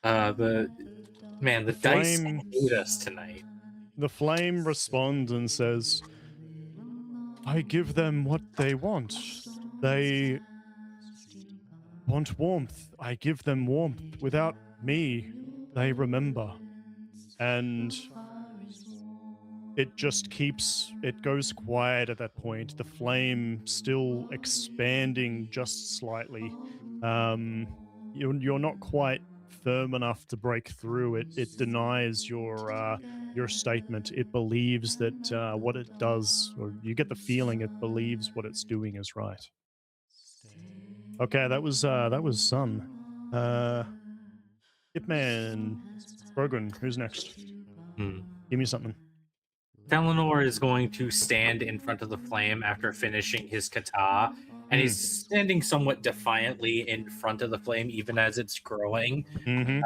the dice flame- hate us tonight. The flame responds and says, I give them what they want. They want warmth. I give them warmth. Without me, they remember. And it just it goes quiet at that point. The flame still expanding just slightly. You're not quite firm enough to break through it. It denies your statement. It believes that what it does, or you get the feeling it believes what it's doing is right. Okay, that was Sun. Hitman, Grogrin, who's next? Give me something. Talanor is going to stand in front of the flame after finishing his kata, and he's standing somewhat defiantly in front of the flame, even as it's growing. Mm-hmm.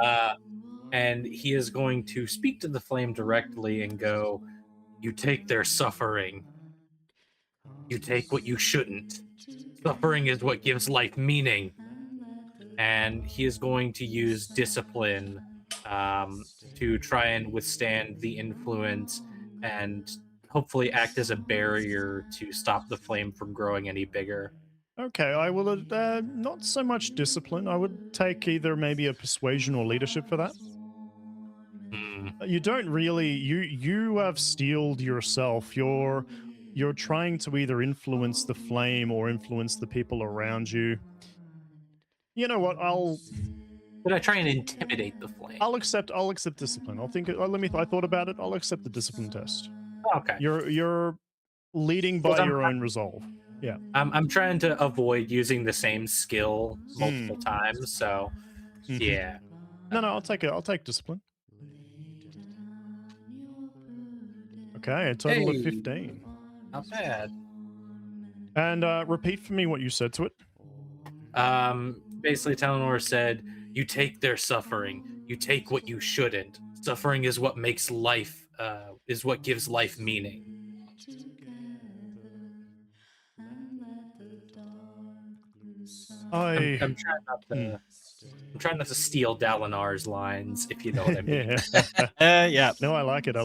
And he is going to speak to the flame directly and go, "You take their suffering. You take what you shouldn't. Suffering is what gives life meaning." And he is going to use discipline to try and withstand the influence and hopefully act as a barrier to stop the flame from growing any bigger. Okay, I will not so much discipline. I would take either maybe a persuasion or leadership for that. You don't really you have steeled yourself. You're trying to either influence the flame or influence the people around you. You know what? But I try and intimidate the flame. I'll accept discipline. I'll think. I thought about it. I'll accept the discipline test. Okay. You're leading by your own resolve. Yeah. I'm trying to avoid using the same skill multiple times. So yeah. No, I'll take discipline. Okay, a total of 15. Not bad. And repeat for me what you said to it. Basically, Talanor said, "You take their suffering. You take what you shouldn't. Suffering is what makes life. Is what gives life meaning." I'm trying not to. I'm trying not to steal Dalinor's lines, if you know what I mean. Yeah. No, I like it.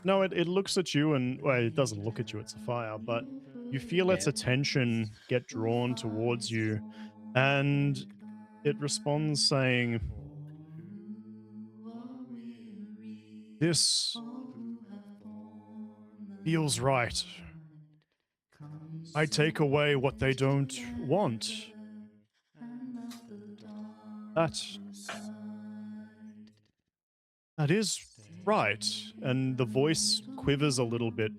No, it looks at you and, well, it doesn't look at you. It's a fire, but you feel its attention get drawn towards you, and it responds saying, "This feels right. I take away what they don't want. That is right." And the voice quivers a little bit,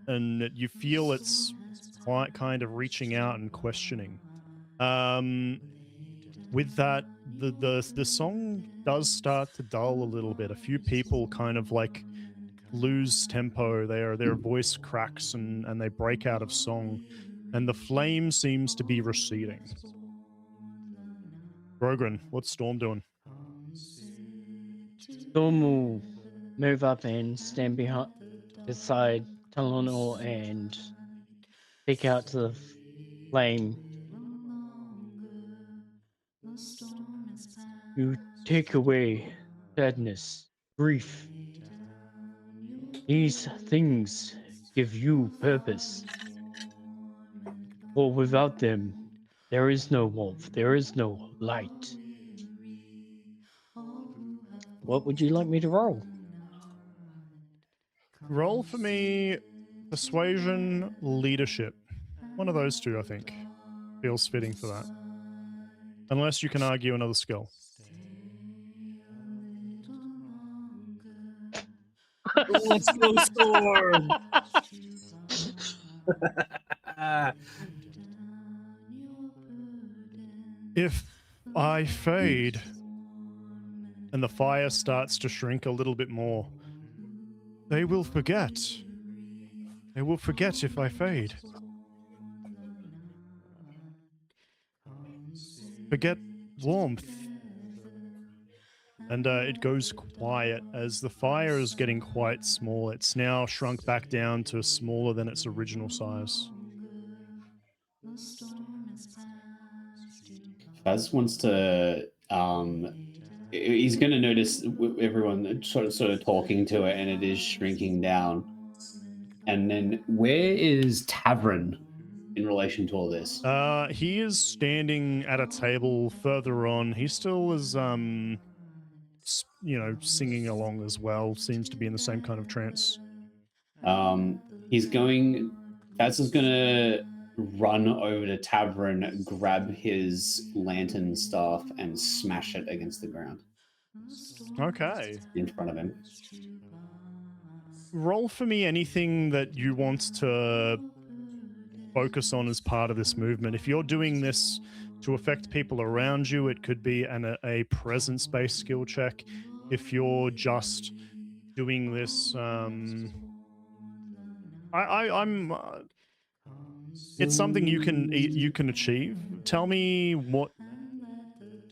and you feel it's quite kind of reaching out and questioning. With that, the song does start to dull a little bit. A few people kind of like lose tempo. Their voice cracks and they break out of song, and the flame seems to be receding. Grogrin, what's Storm doing? Storm will move up and stand beside Talanor and speak out to the flame. You take away sadness, grief. These things give you purpose. For without them, there is no warmth, there is no light. What would you like me to roll? Roll for me persuasion, leadership. One of those two, I think, feels fitting for that. Unless you can argue another skill. Let's go, Storm! If I fade and the fire starts to shrink a little bit more, they will forget. They will forget if I fade. Forget warmth. And it goes quiet as the fire is getting quite small. It's now shrunk back down to smaller than its original size. Faz wants to. He's going to notice everyone sort of talking to it, and it is shrinking down. And then, where is Tavern in relation to all this? He is standing at a table further on. He still is, singing along as well. Seems to be in the same kind of trance. Faz is going to run over to Tavern, grab his lantern staff, and smash it against the ground. Okay. In front of him. Roll for me anything that you want to focus on as part of this movement. If you're doing this to affect people around you, it could be a presence-based skill check. If you're just doing this, it's something you can achieve. Tell me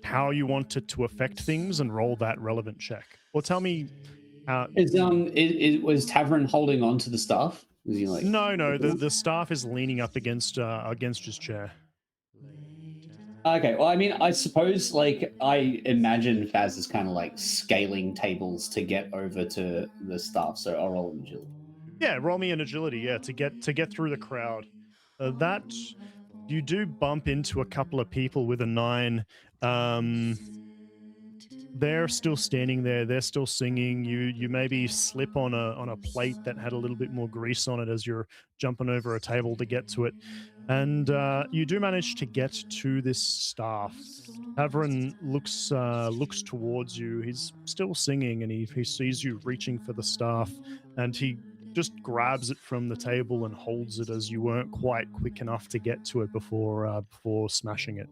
how you want it to affect things, and roll that relevant check. Or tell me. Was Tavern holding on to the staff? Was he like? No. The staff is leaning up against his chair. Okay, well, I mean, I suppose, like, I imagine Faz is kind of like scaling tables to get over to the staff, so I'll roll an agility. Yeah, roll me an agility, yeah, to get through the crowd. That you do bump into a couple of people with a 9. They're still standing there. They're still singing. You maybe slip on a plate that had a little bit more grease on it as you're jumping over a table to get to it, and you do manage to get to this staff. Tavern looks towards you. He's still singing, and he sees you reaching for the staff, and he just grabs it from the table and holds it as you weren't quite quick enough to get to it before smashing it.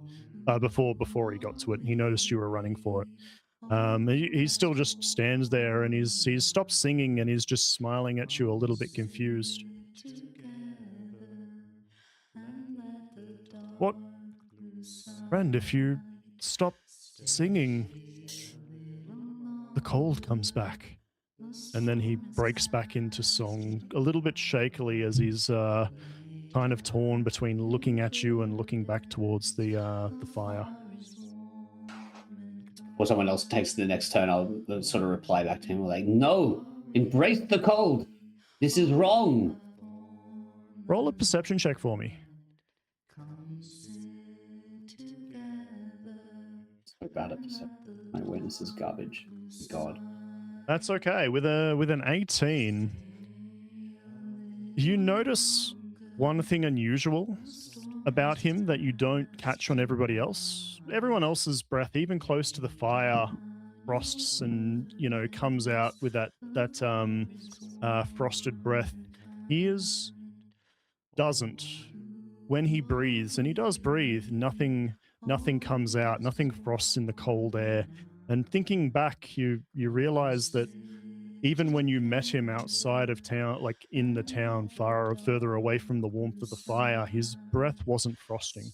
Before he got to it, he noticed you were running for it. He still just stands there, and he's stopped singing, and he's just smiling at you a little bit confused. What? Friend, if you stop singing, the cold comes back. And then he breaks back into song a little bit shakily as he's kind of torn between looking at you and looking back towards the fire. Or someone else takes the next turn, I'll sort of reply back to him like, no, embrace the cold. This is wrong. Roll a perception check for me. So bad at perception. My awareness is garbage. God. That's okay. With an 18, you notice one thing unusual about him that you don't catch on everybody else. Everyone else's breath, even close to the fire, frosts and comes out with that frosted breath. His doesn't. When he breathes, and he does breathe, nothing comes out. Nothing frosts in the cold air. And thinking back, you realize that even when you met him outside of town, like in the town, further away from the warmth of the fire, his breath wasn't frosting.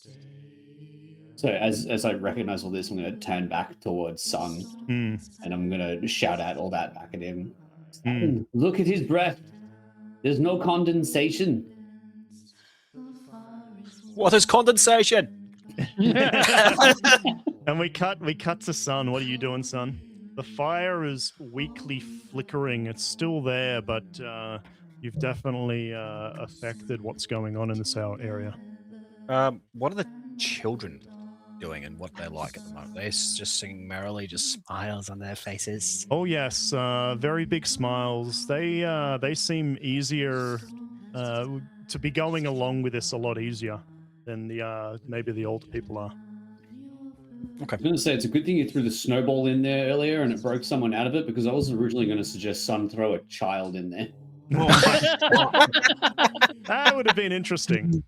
So as I recognize all this, I'm going to turn back towards Sun, and I'm going to shout out all that back at him. Look at his breath. There's no condensation. What is condensation? And we cut to Sun. What are you doing, Sun? The fire is weakly flickering. It's still there, but you've definitely affected what's going on in this area. What are the children doing and what they're like at the moment? They're just singing merrily, just smiles on their faces. Oh yes, very big smiles. They seem easier to be going along with this a lot easier than the maybe the older people are. I was going to say it's a good thing you threw the snowball in there earlier and it broke someone out of it, because I was originally going to suggest Sun throw a child in there. That would have been interesting.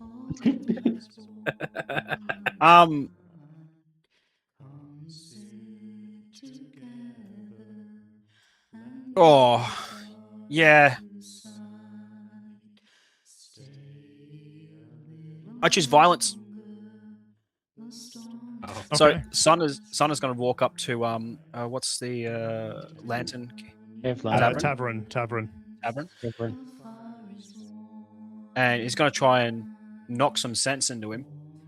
Oh, yeah. I choose violence. Oh, So Okay. Son is going to walk up to what's the lantern Kevlar. Tavern. tavern, and he's going to try and knock some sense into him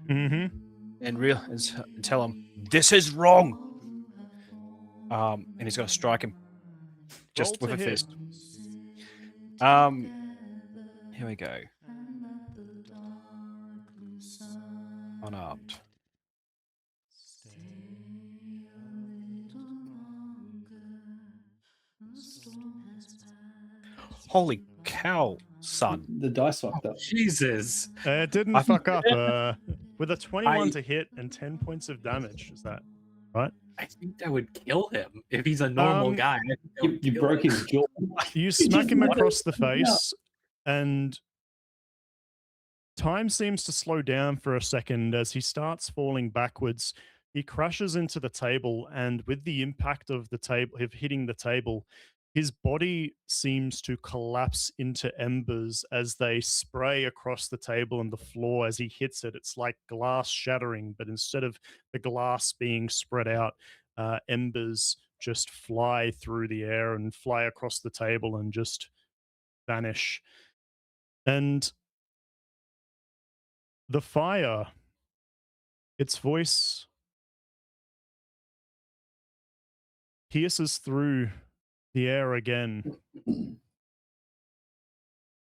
Mm-hmm. and tell him this is wrong. And he's going to strike him just Roll with to a hit. fist. Here we go. Unarmed. Holy cow, Son. The dice fucked up. Jesus. It didn't I- fuck up. With a 21 I- to hit and 10 points of damage. Is that right? I think that would kill him if he's a normal guy. I think that You, would you kill broke him. his jaw. You smack him wanted across the to find out. face, and time seems to slow down for a second as he starts falling backwards. He crashes into the table, and with the impact of the table, of hitting the table, his body seems to collapse into embers as they spray across the table and the floor as he hits it. It's like glass shattering, but instead of the glass being spread out, embers just fly through the air and fly across the table and just vanish. And the fire, its voice pierces through the air again.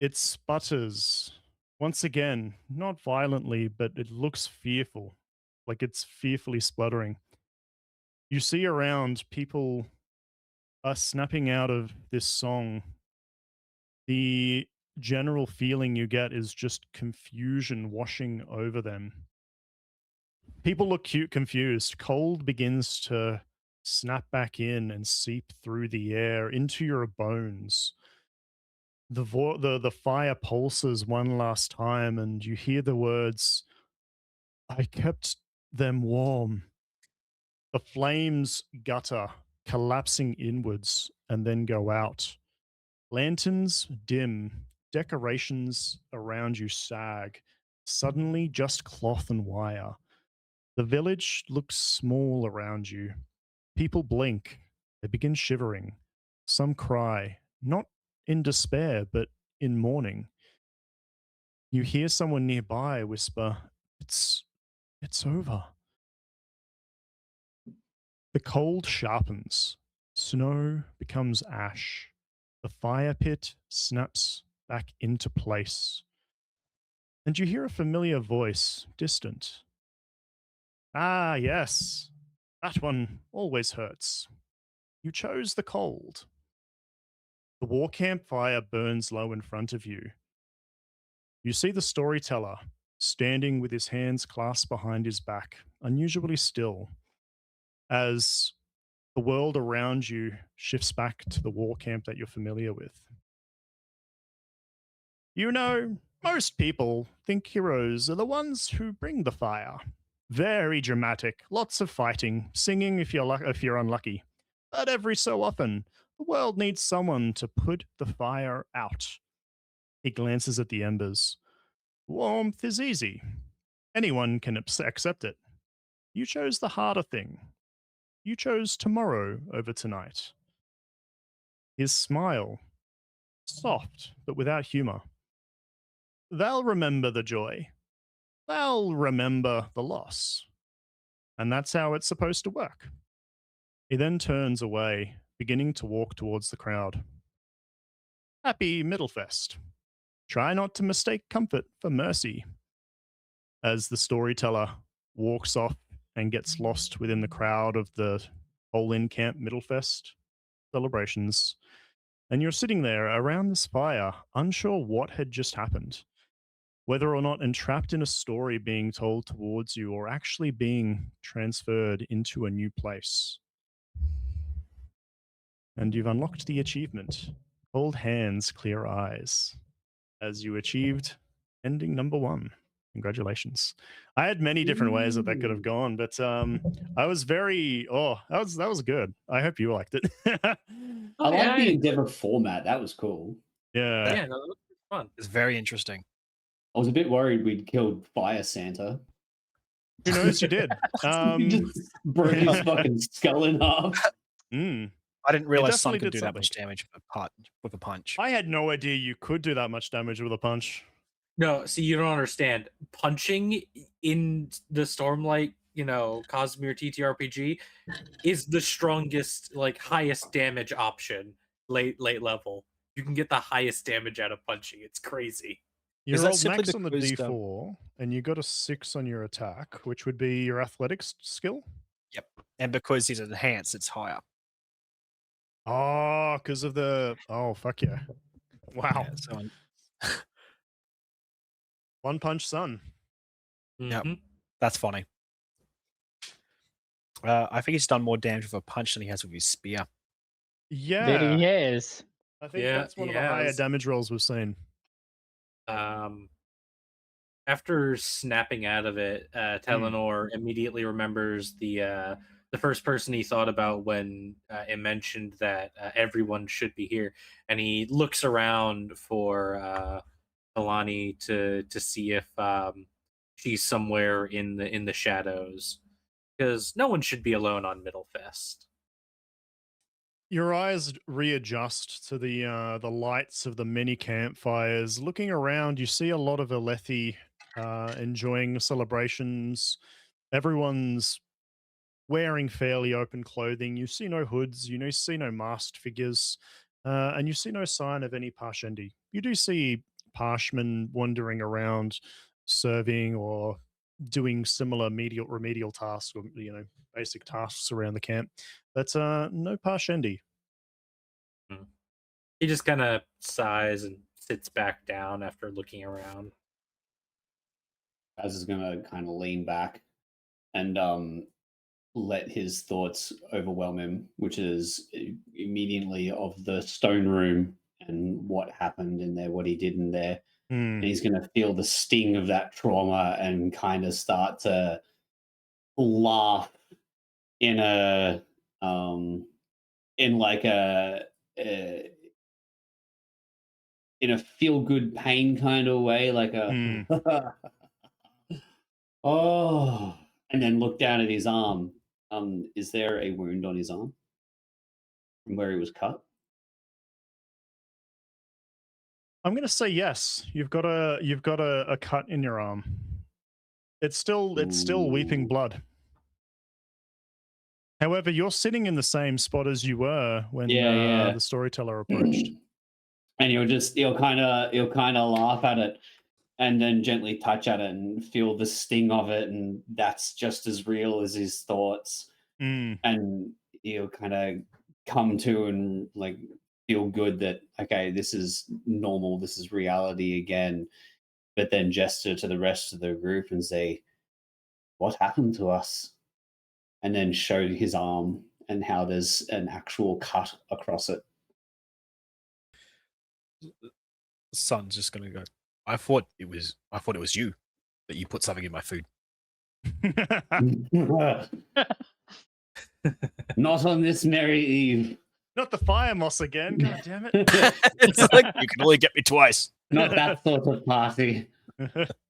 It sputters once again, not violently, but it looks fearful, like it's fearfully spluttering. You see around people are snapping out of this song. The general feeling you get is just confusion washing over them. People look confused. Cold begins to snap back in and seep through the air into your bones. The fire pulses one last time, and you hear the words, "I kept them warm." The flames gutter, collapsing inwards, and then go out. Lanterns dim, decorations around you sag. Suddenly, just cloth and wire. The village looks small around you. People blink. They begin shivering. Some cry, not in despair, but in mourning. You hear someone nearby whisper, It's over." The cold sharpens. Snow becomes ash. The fire pit snaps back into place. And you hear a familiar voice, distant. "Ah, yes. That one always hurts. You chose the cold." The war campfire burns low in front of you. You see the storyteller standing with his hands clasped behind his back, unusually still, as the world around you shifts back to the war camp that you're familiar with. You know, most people think heroes are the ones who bring the fire. Very dramatic, lots of fighting, singing if you're unlucky. But every so often, the world needs someone to put the fire out. He glances at the embers. Warmth is easy. Anyone can accept it. You chose the harder thing. You chose tomorrow over tonight. His smile, soft but without humor. They'll remember the joy. They'll remember the loss. And that's how it's supposed to work. He then turns away, beginning to walk towards the crowd. Happy Middlefest. Try not to mistake comfort for mercy. as the storyteller walks off and gets lost within the crowd of the All-In Camp Middlefest celebrations. And you're sitting there around this fire, unsure what had just happened, whether or not entrapped in a story being told towards you or actually being transferred into a new place. And you've unlocked the achievement, Cold Hands, Clear Eyes, as you achieved ending number 1. Congratulations. I had many different ways that could have gone, but I was very, that was good. I hope you liked it. I like the Endeavor format. That was cool. Yeah. Yeah, no, that was fun. It's very interesting. I was a bit worried we'd killed Fire Santa. Who knows? You did. He just broke his fucking skull in half. I didn't realize Sun definitely could did do that much damage with a punch. I had no idea you could do that much damage with a punch. No, see, you don't understand. Punching in the Stormlight, Cosmere TTRPG is the strongest, highest damage option late level. You can get the highest damage out of punching. It's crazy. You Is that rolled simply max on the because, D4, and you got a 6 on your attack, which would be your athletics skill? Yep. And because he's enhanced, it's higher. Oh, because of the... Oh, fuck yeah. Wow. Yeah, so One Punch Sun. Yep. Mhm. that's funny. I think he's done more damage with a punch than he has with his spear. Yeah. That he has. I think Yeah, that's one of he the higher has. damage rolls we've seen. After snapping out of it, Talanor immediately remembers the first person he thought about when it mentioned that everyone should be here, and he looks around for Alani to see if she's somewhere in the shadows, because no one should be alone on Middlefest. Your eyes readjust to the lights of the many campfires. Looking around, you see a lot of Alethi enjoying celebrations. Everyone's wearing fairly open clothing. You see no hoods. You see no masked figures, and you see no sign of any Parshendi. You do see Parshmen wandering around, serving or doing similar remedial tasks, or basic tasks around the camp. But no Parshendi. He just kind of sighs and sits back down after looking around. Az is gonna kind of lean back and let his thoughts overwhelm him, which is immediately of the stone room and what happened in there, what he did in there. And he's going to feel the sting of that trauma and kind of start to laugh in a feel good pain kind of way, like a oh, and then look down at his arm. Is there a wound on his arm from where he was cut? I'm going to say yes. You've got a cut in your arm. It's still weeping Ooh. blood. However, you're sitting in the same spot as you were when the storyteller approached. And he'll kind of laugh at it and then gently touch at it and feel the sting of it, and that's just as real as his thoughts. And he'll kind of come to and feel good that, okay, this is normal, this is reality again, but then gesture to the rest of the group and say, what happened to us? And then show his arm and how there's an actual cut across it. Sun's just gonna go, I thought it was you, that you put something in my food. Not on this merry eve. Not the fire moss again. God damn it. It's like, you can only get me twice. Not that sort of party.